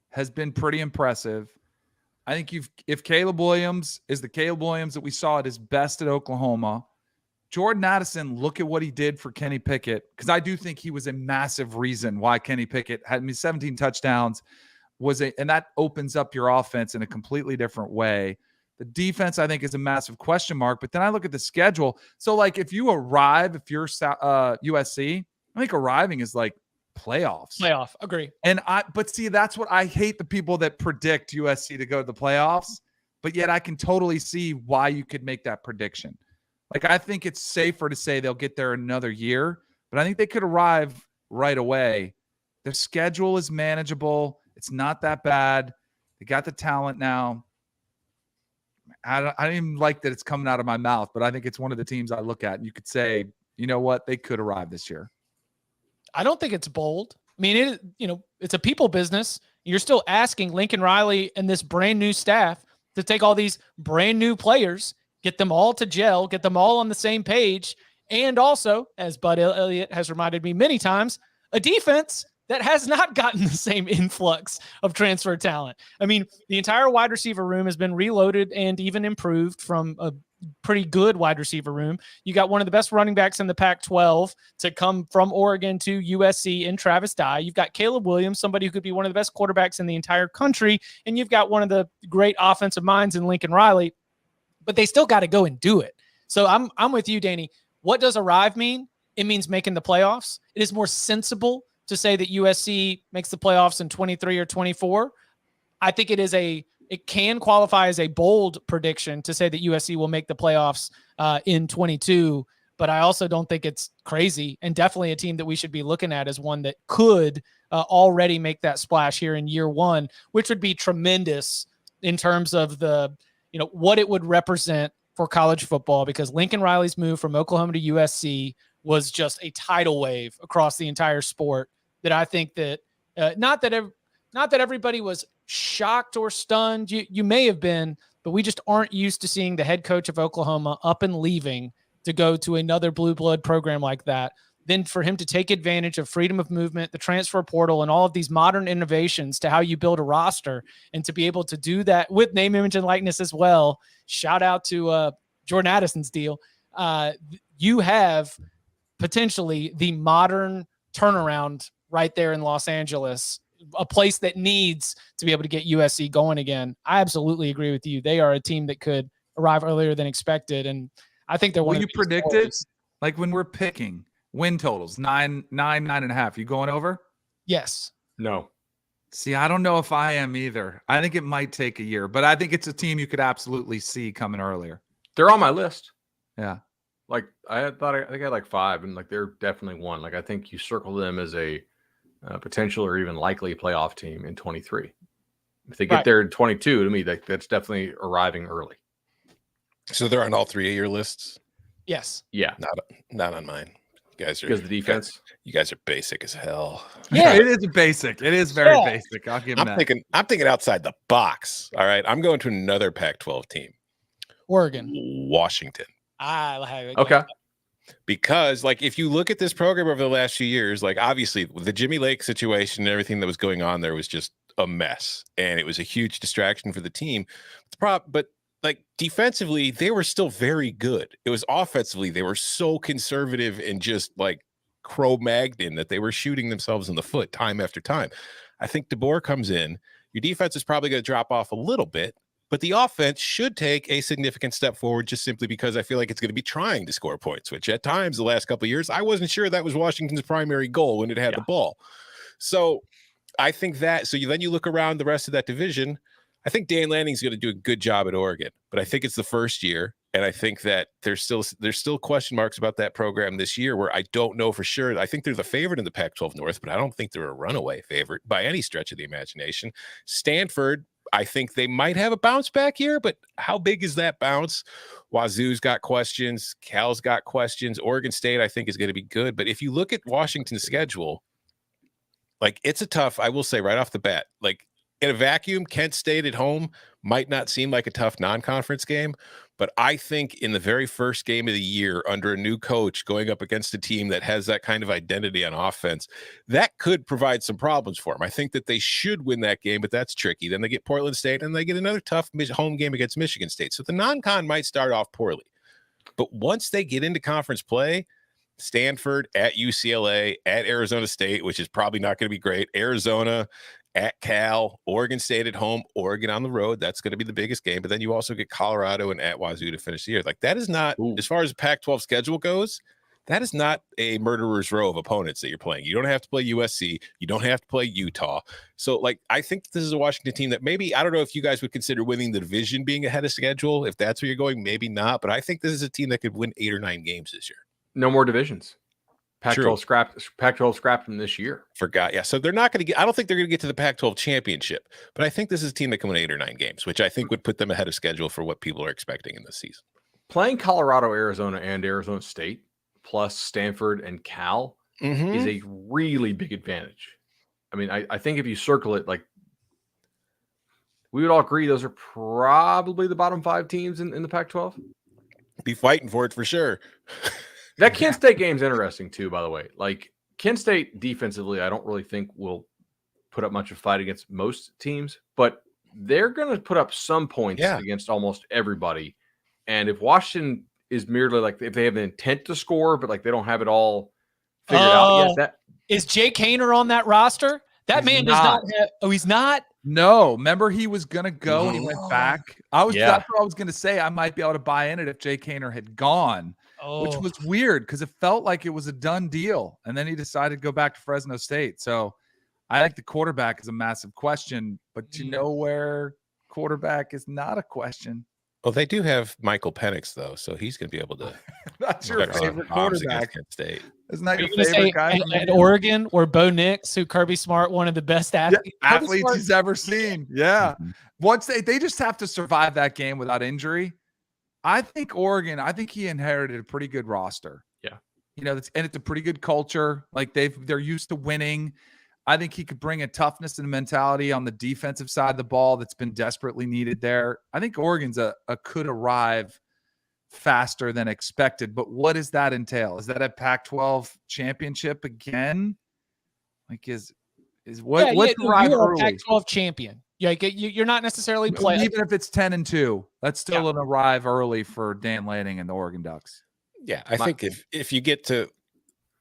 has been pretty impressive. I think if Caleb Williams is the Caleb Williams that we saw at his best at Oklahoma, Jordan Addison, look at what he did for Kenny Pickett, because I do think he was a massive reason why Kenny Pickett had 17 touchdowns, and that opens up your offense in a completely different way. The defense, I think, is a massive question mark. But then I look at the schedule. So, like, if you're USC, I think arriving is like playoff. Agree. But see, that's what I hate, the people that predict USC to go to the playoffs. But yet I can totally see why you could make that prediction. Like, I think it's safer to say they'll get there another year, but I think they could arrive right away. Their schedule is manageable. It's not that bad. They got the talent now. I don't even like that it's coming out of my mouth, but I think it's one of the teams I look at and you could say, you know what, they could arrive this year. I don't think it's bold. I mean, it's a people business. You're still asking Lincoln Riley and this brand new staff to take all these brand new players, get them all to gel, get them all on the same page. And also, as Bud Elliott has reminded me many times, a defense that has not gotten the same influx of transfer talent. I mean, the entire wide receiver room has been reloaded and even improved from a pretty good wide receiver room. You got one of the best running backs in the Pac-12 to come from Oregon to USC in Travis Dye. You've got Caleb Williams, somebody who could be one of the best quarterbacks in the entire country. And you've got one of the great offensive minds in Lincoln Riley, but they still got to go and do it. So I'm with you, Danny. What does arrive mean? It means making the playoffs. It is more sensible to say that USC makes the playoffs in 23 or 24. I think it can qualify as a bold prediction to say that USC will make the playoffs in 22, but I also don't think it's crazy, and definitely a team that we should be looking at as one that could already make that splash here in year one, which would be tremendous in terms of what it would represent for college football, because Lincoln Riley's move from Oklahoma to USC was just a tidal wave across the entire sport that I think that not that everybody was shocked or stunned. You may have been, but we just aren't used to seeing the head coach of Oklahoma up and leaving to go to another blue blood program like that. Then for him to take advantage of freedom of movement, the transfer portal, and all of these modern innovations to how you build a roster, and to be able to do that with name, image, and likeness as well. Shout out to Jordan Addison's deal. You have potentially the modern turnaround right there in Los Angeles, a place that needs to be able to get USC going again. I absolutely agree with you. They are a team that could arrive earlier than expected, and I think they're one. Will you predict it? Like when we're picking win totals, 9.5. You going over? Yes. No. See, I don't know if I am either. I think it might take a year, but I think it's a team you could absolutely see coming earlier. They're on my list. Yeah. Like I think I had like 5, and like they're definitely one. Like I think you circle them as a potential or even likely playoff team in 23. If they get there in 22, to me, that's definitely arriving early. So they're on all 3 of your lists? Yes. Yeah. Not on mine. You guys are because of the defense. You guys are basic as hell. Yeah. It is basic. It is very basic. I'll give them that. I'm thinking outside the box. All right. I'm going to another Pac-12 team. Oregon. Washington. Okay. Because like if you look at this program over the last few years, like obviously the Jimmy Lake situation and everything that was going on there was just a mess, and it was a huge distraction for the team. But like defensively, they were still very good. It was offensively, they were so conservative and just like Cro-Magnon that they were shooting themselves in the foot time after time. I think DeBoer comes in. Your defense is probably going to drop off a little bit, but the offense should take a significant step forward just simply because I feel like it's going to be trying to score points, which at times the last couple of years, I wasn't sure that was Washington's primary goal when it had the ball. So I think that, then you look around the rest of that division, I think Dan Lanning's going to do a good job at Oregon, but I think it's the first year. And I think that there's still question marks about that program this year where I don't know for sure. I think they're the favorite in the Pac-12 North, but I don't think they're a runaway favorite by any stretch of the imagination. Stanford, I think they might have a bounce back here, but how big is that bounce? Wazoo's got questions. Cal's got questions. Oregon State, I think, is going to be good. But if you look at Washington's schedule, like it's a tough, I will say right off the bat, like in a vacuum, Kent State at home might not seem like a tough non-conference game, but I think in the very first game of the year under a new coach going up against a team that has that kind of identity on offense, that could provide some problems for them. I think that they should win that game, but that's tricky. Then they get Portland State and they get another tough home game against Michigan State. So the non-con might start off poorly, but once they get into conference play, Stanford at UCLA, at Arizona State, which is probably not going to be great, Arizona at Cal, Oregon State at home, Oregon on the road. That's going to be the biggest game. But then you also get Colorado and at Wazoo to finish the year. Like that is not, as far as the Pac-12 schedule goes, that is not a murderer's row of opponents that you're playing. You don't have to play USC. You don't have to play Utah. So like, I think this is a Washington team that maybe, I don't know if you guys would consider winning the division being ahead of schedule. If that's where you're going, maybe not. But I think this is a team that could win 8 or 9 games this year. No more divisions. Pac-12 scrapped them this year. Forgot. Yeah. So they're not going to get, I don't think they're going to get to the Pac-12 championship, but I think this is a team that can win 8 or 9 games, which I think would put them ahead of schedule for what people are expecting in this season. Playing Colorado, Arizona, and Arizona State, plus Stanford and Cal is a really big advantage. I mean, I think if you circle it, like we would all agree, those are probably the bottom 5 teams in the Pac-12. Be fighting for it for sure. That Kent State game's interesting too, by the way. Like Kent State defensively, I don't really think will put up much of a fight against most teams, but they're going to put up some points against almost everybody. And if Washington is merely like, if they have the intent to score, but like they don't have it all figured out yet. Is Jake Haener on that roster? That man does not have. Oh, he's not. No, remember he was gonna go and he went back. That's what I was gonna say. I might be able to buy in it if Jake Haener had gone. Which was weird because it felt like it was a done deal. And then he decided to go back to Fresno State. So I think the quarterback is a massive question, but you know where quarterback is not a question? Well, they do have Michael Penix, though, so he's going to be able to. That's your favorite quarterback. State. Isn't that your favorite guy? At Oregon, or Bo Nix, who Kirby Smart, one of the best athletes he's ever seen. Yeah. Once they just have to survive that game without injury. I think Oregon, he inherited a pretty good roster. Yeah. You know, and it's a pretty good culture. Like they're used to winning. I think he could bring a toughness and mentality on the defensive side of the ball that's been desperately needed there. I think Oregon's could arrive faster than expected. But what does that entail? Is that a Pac-12 championship again? Like what's the arrive early? A Pac-12 champion. You're not necessarily playing. Even if it's 10-2, that's still an arrive early for Dan Lanning and the Oregon Ducks. Yeah, I think if you get to,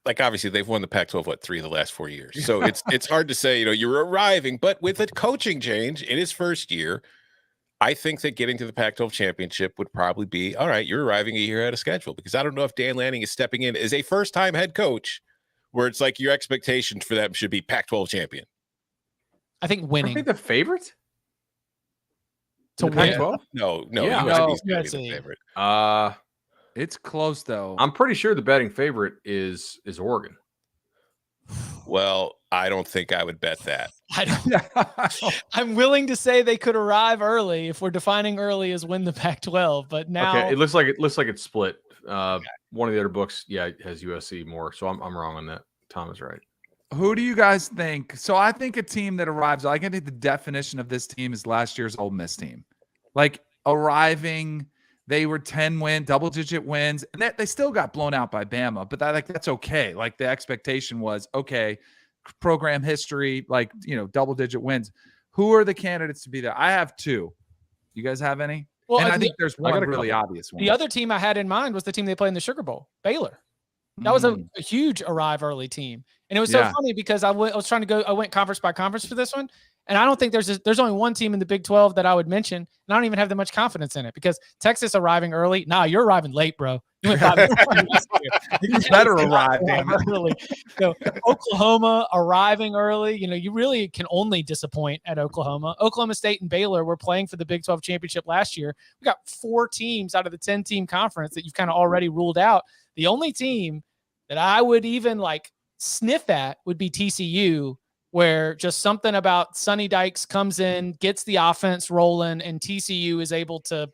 like, obviously they've won the Pac-12 3 of the last 4 years, so it's hard to say you're arriving. But with a coaching change in his first year, I think that getting to the Pac-12 championship would probably be, all right, you're arriving a year ahead of schedule, because I don't know if Dan Lanning is stepping in as a first-time head coach where it's like your expectations for them should be Pac-12 champion. I think Aren't winning they the favorite to in the win. Pac-12? No, Yeah. USC is gonna be USC. the favorite. It's close though. I'm pretty sure the betting favorite is Oregon. Well, I don't think I would bet that. I don't, I'm willing to say they could arrive early if we're defining early as win the Pac-12, but now Okay, it looks like it's split. One of the other books, has USC more, so I'm wrong on that. Tom is right. Who do you guys think? So I think a team that arrives, I think the definition of this team is last year's Ole Miss team. Like arriving, they were 10-win, double-digit wins, and they still got blown out by Bama, but that's okay. Like the expectation was, okay, program history, like, double-digit wins. Who are the candidates to be there? I have two. You guys have any? Well, and I think there's one got a really couple. obvious one. the other team I had in mind was the team they played in the Sugar Bowl, Baylor. That was a huge arrive early team. And it was so funny because I went conference by conference for this one. And I don't think there's only one team in the Big 12 that I would mention. And I don't even have that much confidence in it because Texas arriving early. Nah, you're arriving late, bro. You went 5 last year. You better arrive, damn it. early. So Oklahoma arriving early. You really can only disappoint at Oklahoma. Oklahoma State and Baylor were playing for the Big 12 championship last year. We got 4 teams out of the 10-team conference that you've kind of already ruled out. The only team that I would even sniff at would be TCU, where just something about Sonny Dykes comes in, gets the offense rolling, and TCU is able to,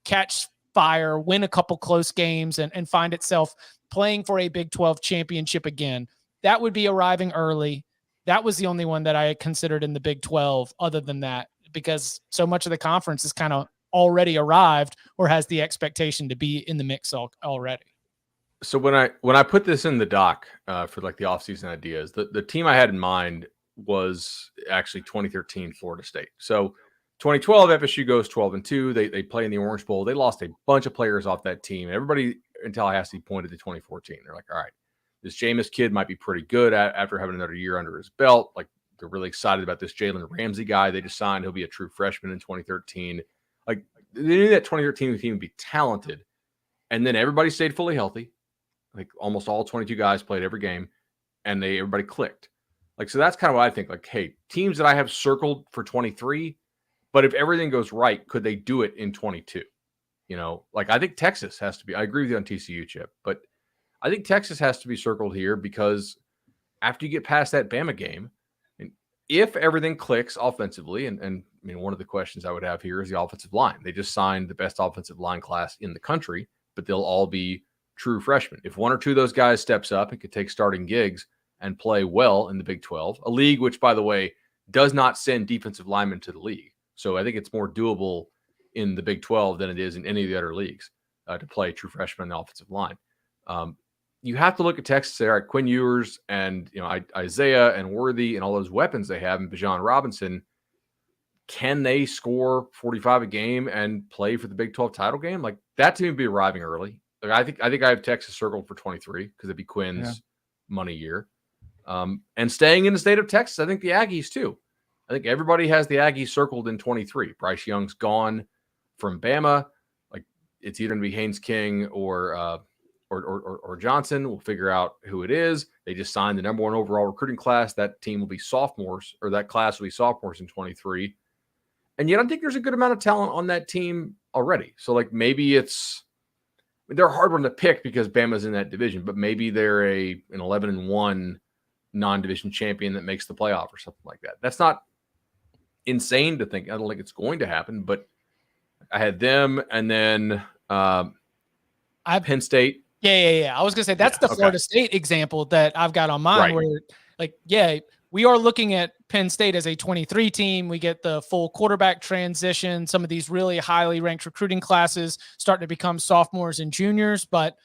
catch fire, win a couple close games, and find itself playing for a Big 12 championship again. That would be arriving early. That was the only one that I considered in the Big 12 other than that, because so much of the conference is kind of already arrived or has the expectation to be in the mix already. So when I put this in the doc for the offseason ideas, the team I had in mind was actually 2013 Florida State. So 2012 FSU goes 12-2. They play in the Orange Bowl. They lost a bunch of players off that team. Everybody in Tallahassee pointed to 2014. They're like, all right, this Jameis kid might be pretty good after having another year under his belt. Like, they're really excited about this Jalen Ramsey guy they just signed. He'll be a true freshman in 2013. Like, they knew that 2013 team would be talented. And then everybody stayed fully healthy. Like, almost all 22 guys played every game, and everybody clicked. So that's kind of what I think. Like, hey, teams that I have circled for 23, but if everything goes right, could they do it in 22? I think Texas has to be. I agree with you on TCU, Chip, but I think Texas has to be circled here because after you get past that Bama game, and if everything clicks offensively, and one of the questions I would have here is the offensive line. They just signed the best offensive line class in the country, but they'll all be true freshmen. If one or two of those guys steps up and could take starting gigs and play well in the Big 12, a league which, by the way, does not send defensive linemen to the league. So I think it's more doable in the Big 12 than it is in any of the other leagues to play true freshmen on the offensive line. You have to look at Texas there at Quinn Ewers and Isaiah and Worthy and all those weapons they have, and Bijan Robinson. Can they score 45 a game and play for the Big 12 title game? Like, that to me would be arriving early. I think I have Texas circled for 23 because it'd be Quinn's money year. And staying in the state of Texas, I think the Aggies too. I think everybody has the Aggies circled in 23. Bryce Young's gone from Bama. Like, it's either going to be Haynes King or Johnson. We'll figure out who it is. They just signed the number 1 overall recruiting class. That team will be sophomores, or that class will be sophomores in 23. And yet I think there's a good amount of talent on that team already. So maybe they're a hard one to pick because Bama's in that division, but maybe they're an 11-1 non-division champion that makes the playoff or something like that. That's not insane to think. I don't think it's going to happen, but I had them, and then Penn State. Yeah. I was gonna say that's the Florida State example that I've got on mine, where we are looking at Penn State as a 23 team. We get the full quarterback transition. Some of these really highly ranked recruiting classes starting to become sophomores and juniors. But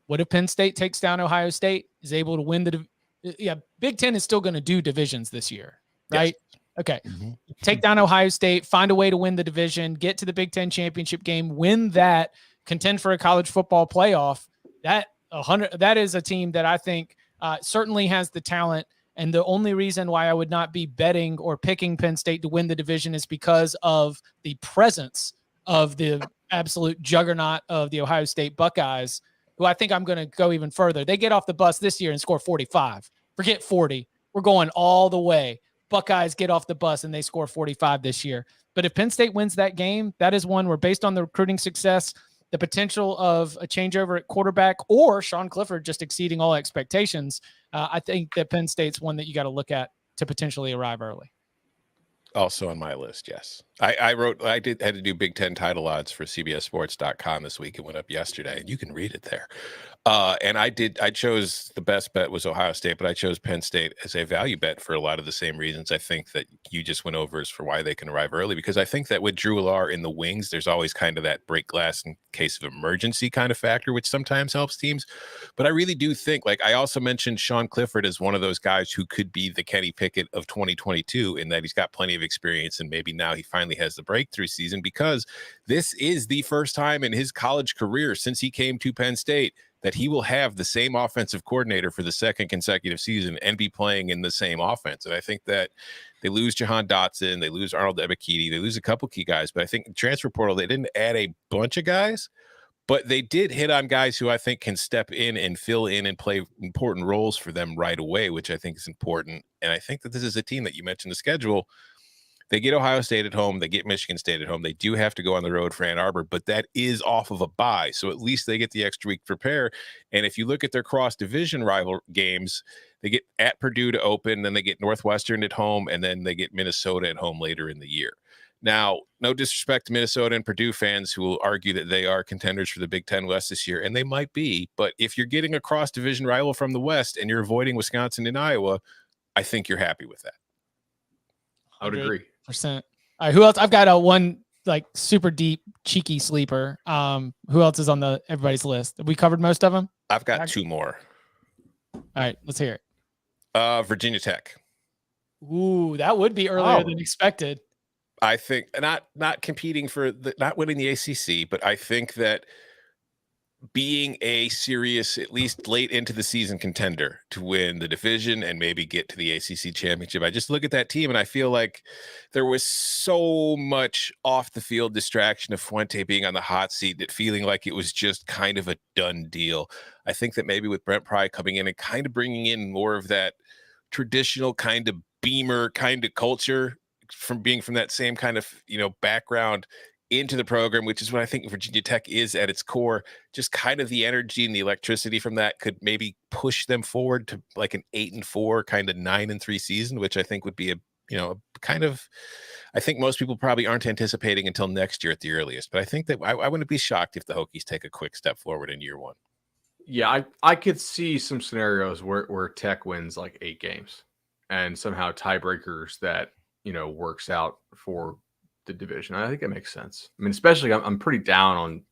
what if Penn State takes down Ohio State, is able to win Big Ten is still going to do divisions this year, right? Yes. Okay. Mm-hmm. Take down Ohio State, find a way to win the division, get to the Big Ten championship game, win that, contend for a college football playoff. That is a team that I think certainly has the talent And the only reason why I would not be betting or picking Penn State to win the division is because of the presence of the absolute juggernaut of the Ohio State Buckeyes, who I think I'm going to go even further. They get off the bus this year and score 45. Forget 40. We're going all the way. Buckeyes get off the bus and they score 45 this year. But if Penn State wins that game, that is one where, based on the recruiting success, the potential of a changeover at quarterback, or Sean Clifford just exceeding all expectations, I think that Penn State's one that you got to look at to potentially arrive early. Also on my list, yes. I had to do Big Ten title odds for CBSSports.com this week. It went up yesterday, and you can read it there. And I chose, the best bet was Ohio State, but I chose Penn State as a value bet for a lot of the same reasons I think that you just went over as for why they can arrive early. Because I think that with Drew Allar in the wings, there's always kind of that break glass in case of emergency kind of factor, which sometimes helps teams. But I really do think, like I also mentioned Sean Clifford as one of those guys who could be the Kenny Pickett of 2022 in that he's got plenty of experience, and maybe now he finally has the breakthrough season, because this is the first time in his college career since he came to Penn State that he will have the same offensive coordinator for the second consecutive season and be playing in the same offense. And I think that they lose Jahan Dotson, they lose Arnold Ebiketie, they lose a couple key guys, but I think in transfer portal, they didn't add a bunch of guys, but they did hit on guys who I think can step in and fill in and play important roles for them right away, which I think is important. And I think that this is a team that, you mentioned the schedule, they get Ohio State at home. They get Michigan State at home. They do have to go on the road for Ann Arbor, but that is off of a bye. So at least they get the extra week to prepare. And if you look at their cross-division rival games, they get at Purdue to open, then they get Northwestern at home, and then they get Minnesota at home later in the year. Now, no disrespect to Minnesota and Purdue fans who will argue that they are contenders for the Big Ten West this year, and they might be. But if you're getting a cross-division rival from the West and you're avoiding Wisconsin and Iowa, I think you're happy with that. I would agree. All right, who else? I've got a one like super deep cheeky sleeper. Who else is on everybody's list? Have we covered most of them? I've got two more. All right, let's hear it. Virginia Tech. Ooh, that would be earlier than expected. I think not competing for not winning the ACC, but I think that being a serious, at least late into the season contender to win the division and maybe get to the ACC championship. I just look at that team and I feel like there was so much off the field distraction of Fuente being on the hot seat that feeling like it was just kind of a done deal. I think that maybe with Brent Pry coming in and kind of bringing in more of that traditional kind of Beamer kind of culture from being from that same kind of, background into the program, which is what I think Virginia Tech is at its core. Just kind of the energy and the electricity from that could maybe push them forward to like an 8-4 kind of 9-3 season, which I think would be I think most people probably aren't anticipating until next year at the earliest. But I think that I wouldn't be shocked if the Hokies take a quick step forward in year one. Yeah, I could see some scenarios where Tech wins like 8 games and somehow tiebreakers that, works out for the division. I think it makes sense. I mean, especially I'm pretty down on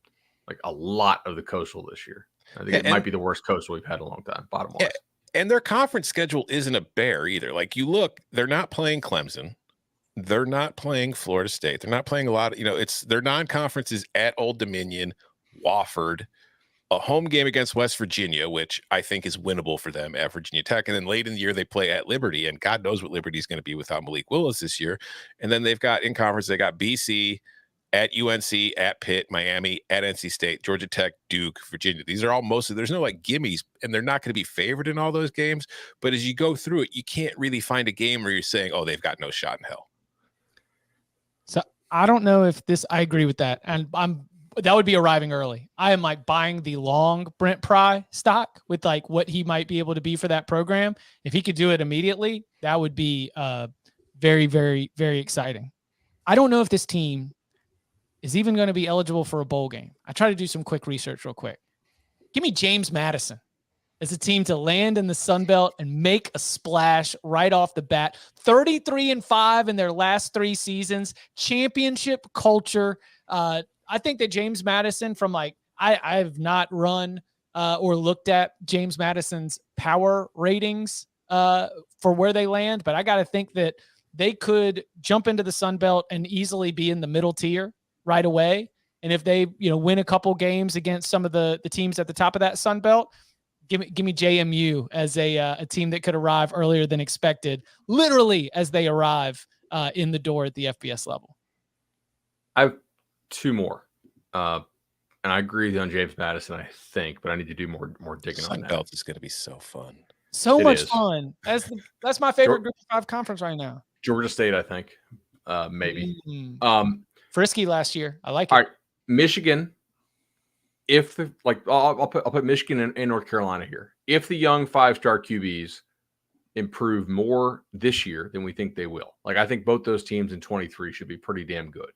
like a lot of the Coastal this year. I think it might be the worst Coastal we've had in a long time, bottom line. And their conference schedule isn't a bear either. Like you look, they're not playing Clemson. They're not playing Florida State. They're not playing a lot of, it's their non-conferences at Old Dominion, Wofford, a home game against West Virginia, which I think is winnable for them at Virginia Tech. And then late in the year, they play at Liberty, and God knows what Liberty is going to be without Malik Willis this year. And then they've got in conference, they got BC, at UNC, at Pitt, Miami, at NC State, Georgia Tech, Duke, Virginia. These are all there's no like gimmies, and they're not going to be favored in all those games. But as you go through it, you can't really find a game where you're saying, oh, they've got no shot in hell. So I don't know if I agree with that. And that would be arriving early. I am like buying the long Brent Pry stock with like what he might be able to be for that program. If he could do it immediately, that would be very, very, very exciting. I don't know if this team is even going to be eligible for a bowl game. I try to do some quick research real quick. Give me James Madison as a team to land in the Sun Belt and make a splash right off the bat. 33-5 in their last 3 seasons, championship culture. I think that James Madison I have not run or looked at James Madison's power ratings for where they land, but I got to think that they could jump into the Sun Belt and easily be in the middle tier right away. And if they, win a couple games against some of the teams at the top of that Sun Belt, Give me JMU as a team that could arrive earlier than expected, literally as they arrive in the door at the FBS level. I have two more. And I agree with you on James Madison, I think, but I need to do more digging on that. Belt is going to be so fun. So It much is. fun. That's my favorite Group of 5 conference right now. Georgia State, I think, maybe. Frisky last year. I like it. All right, Michigan. If the I'll put Michigan and North Carolina here. If the young 5-star QBs improve more this year than we think they will, like I think both those teams in 23 should be pretty damn good.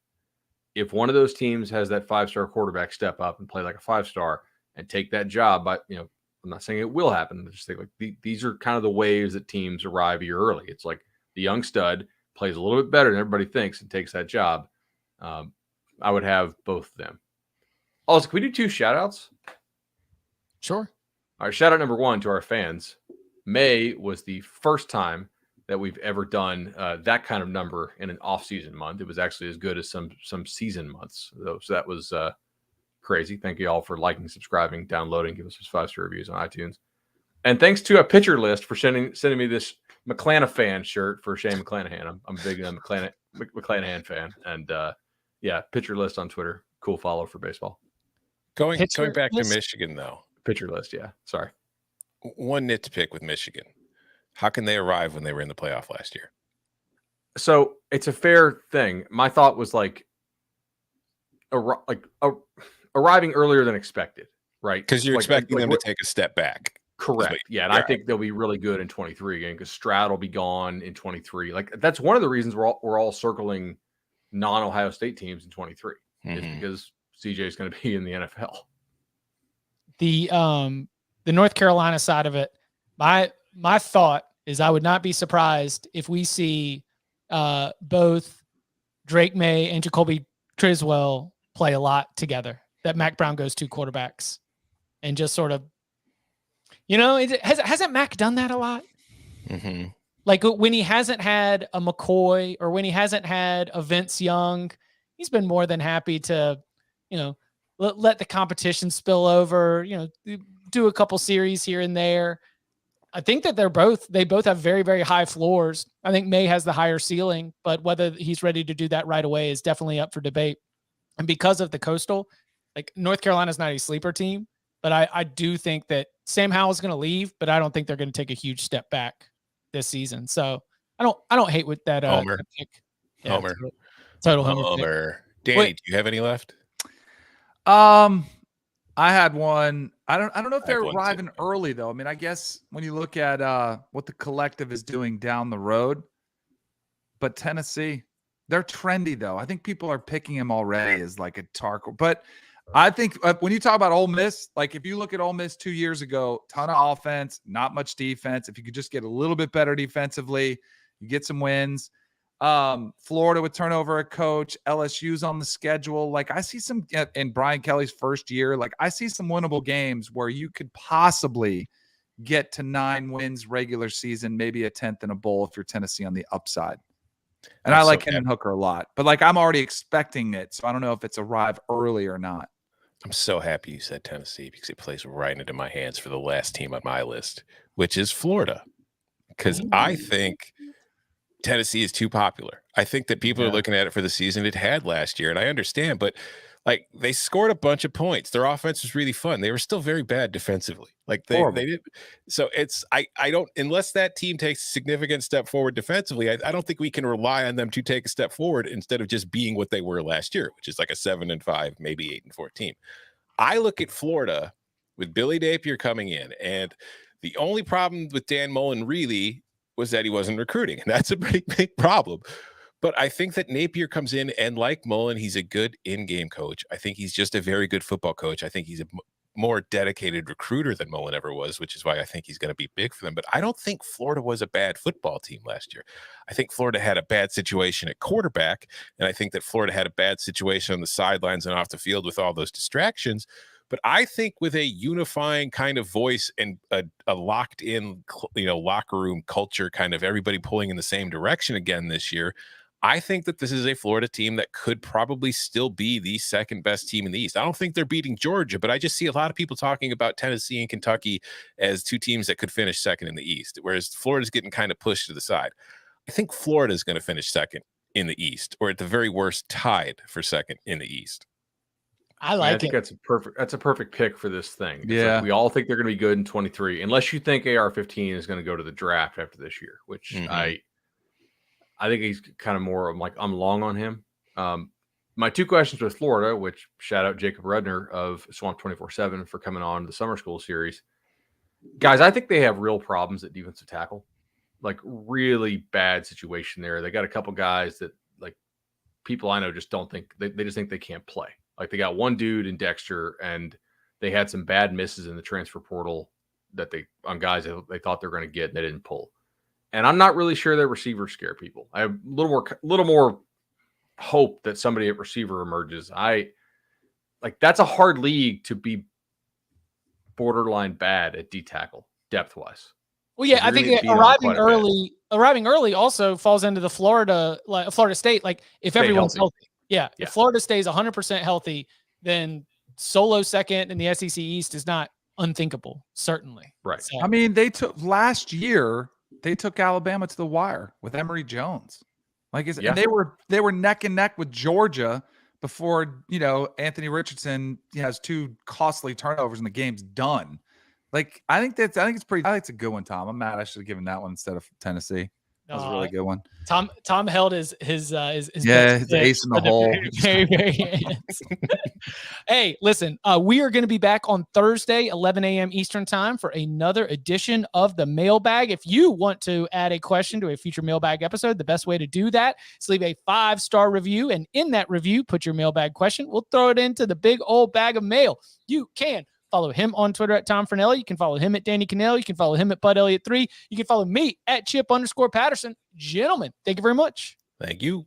If one of those teams has that 5-star quarterback step up and play like a 5-star and take that job, but I'm not saying it will happen. I just think like these are kind of the ways that teams arrive a year early. It's like the young stud plays a little bit better than everybody thinks and takes that job. I would have both of them. Also, can we do 2 shout-outs? Sure. All right, shout-out number 1 to our fans. May was the first time that we've ever done that kind of number in an off-season month. It was actually as good as some season months, though. So that was crazy. Thank you all for liking, subscribing, downloading, give us 5-star reviews on iTunes. And thanks to a Pitcher List for sending me this McClanahan shirt for Shane McClanahan. I'm a big McClanahan fan. And Pitcher List on Twitter. Cool follow for baseball. Going back to Michigan, though. Pitcher List, yeah. Sorry. One nitpick with Michigan. How can they arrive when they were in the playoff last year? So it's a fair thing. My thought was arriving earlier than expected, right? Because you're expecting them to take a step back. Correct. Yeah, and I think they'll be really good in 23 again because Stroud will be gone in 23. Like that's one of the reasons we're all circling non-Ohio State teams in 23 is because CJ is going to be in the NFL. The North Carolina side of it, my thought is I would not be surprised if we see both Drake May and Jacoby Triswell play a lot together. That Mac Brown goes 2 quarterbacks and just sort of, hasn't Mac done that a lot? Mm-hmm. Like when he hasn't had a McCoy or when he hasn't had a Vince Young, he's been more than happy to, let the competition spill over, do a couple series here and there. I think that they both have very, very high floors. I think May has the higher ceiling, but whether he's ready to do that right away is definitely up for debate. And because of the Coastal, like North Carolina's not a sleeper team, but I do think that Sam Howell is going to leave, but I don't think they're going to take a huge step back this season. So I don't hate with that. Homer. Pick. Yeah, Homer. Total Homer. Danny, do you have any left? I had one. I don't know if they're arriving early though. I mean, I guess when you look at what the collective is doing down the road, but Tennessee, they're trendy though. I think people are picking him already as like a target. But I think when you talk about Ole Miss, like if you look at Ole Miss 2 years ago, ton of offense, not much defense. If you could just get a little bit better defensively, you get some wins. Florida would turn over a coach. LSU's on the schedule. Like I see some in Brian Kelly's first year, like I see some winnable games where you could possibly get to 9 wins regular season, maybe a 10th in a bowl if you're Tennessee on the upside. And I like Hendon Hooker a lot, but like I'm already expecting it. So I don't know if it's arrive early or not. I'm so happy you said Tennessee because it plays right into my hands for the last team on my list, which is Florida. Because I think Tennessee is too popular. I think that people are looking at it for the season it had last year, and I understand, but like they scored a bunch of points. Their offense was really fun. They were still very bad defensively. Like they did. So it's I don't unless that team takes a significant step forward defensively, I don't think we can rely on them to take a step forward instead of just being what they were last year, which is like a 7-5, maybe 8-4 team. I look at Florida with Billy Napier coming in, and the only problem with Dan Mullen really was that he wasn't recruiting, and that's a pretty big problem. But I think that Napier comes in, and like Mullen, he's a good in-game coach. I think he's just a very good football coach. I think he's a more dedicated recruiter than Mullen ever was, which is why I think he's going to be big for them. But I don't think Florida was a bad football team last year. I think Florida had a bad situation at quarterback, and I think that Florida had a bad situation on the sidelines and off the field with all those distractions. But I think with a unifying kind of voice and a locked-in, locker room culture, kind of everybody pulling in the same direction again this year, I think that this is a Florida team that could probably still be the second best team in the East. I don't think they're beating Georgia, but I just see a lot of people talking about Tennessee and Kentucky as two teams that could finish second in the East, whereas Florida's getting kind of pushed to the side. I think Florida is going to finish second in the East, or at the very worst, tied for second in the East. I think that's a perfect pick for this thing. It's Yeah. like we all think they're going to be good in 23, unless you think AR-15 is going to go to the draft after this year, which I think he's kind of more of like, I'm long on him. My two questions with Florida, which shout out Jacob Rudner of Swamp 24/7 for coming on the summer school series. Guys, I think they have real problems at defensive tackle, like really bad situation there. They got a couple guys that like people I know just don't think they just think they can't play. Like they got one dude in Dexter and they had some bad misses in the transfer portal that on guys that they thought they were going to get and they didn't pull. And I'm not really sure that receivers scare people. I have a little more hope that somebody at receiver emerges. That's a hard league to be borderline bad at D tackle depth wise. Well, yeah, I think arriving early also falls into the Florida State. Like if everyone's healthy. Yeah. If Florida stays 100% healthy, then solo second in the SEC East is not unthinkable. Certainly. Right. So, I mean, last year they took Alabama to the wire with Emory Jones. And they were neck and neck with Georgia before, Anthony Richardson has two costly turnovers and the game's done. Like, I think it's a good one, Tom. I'm mad I should have given that one instead of Tennessee. That was a really good one. Tom held his his ace in the hole. Very, very Hey, listen, we are going to be back on Thursday, 11 a.m. Eastern time for another edition of the Mailbag. If you want to add a question to a future Mailbag episode, the best way to do that is leave a 5-star review. And in that review, put your Mailbag question. We'll throw it into the big old bag of mail. You can follow him on Twitter at Tom Fornelli. You can follow him at Danny Cannell. You can follow him at Bud Elliott 3. You can follow me at Chip_Patterson. Gentlemen, thank you very much. Thank you.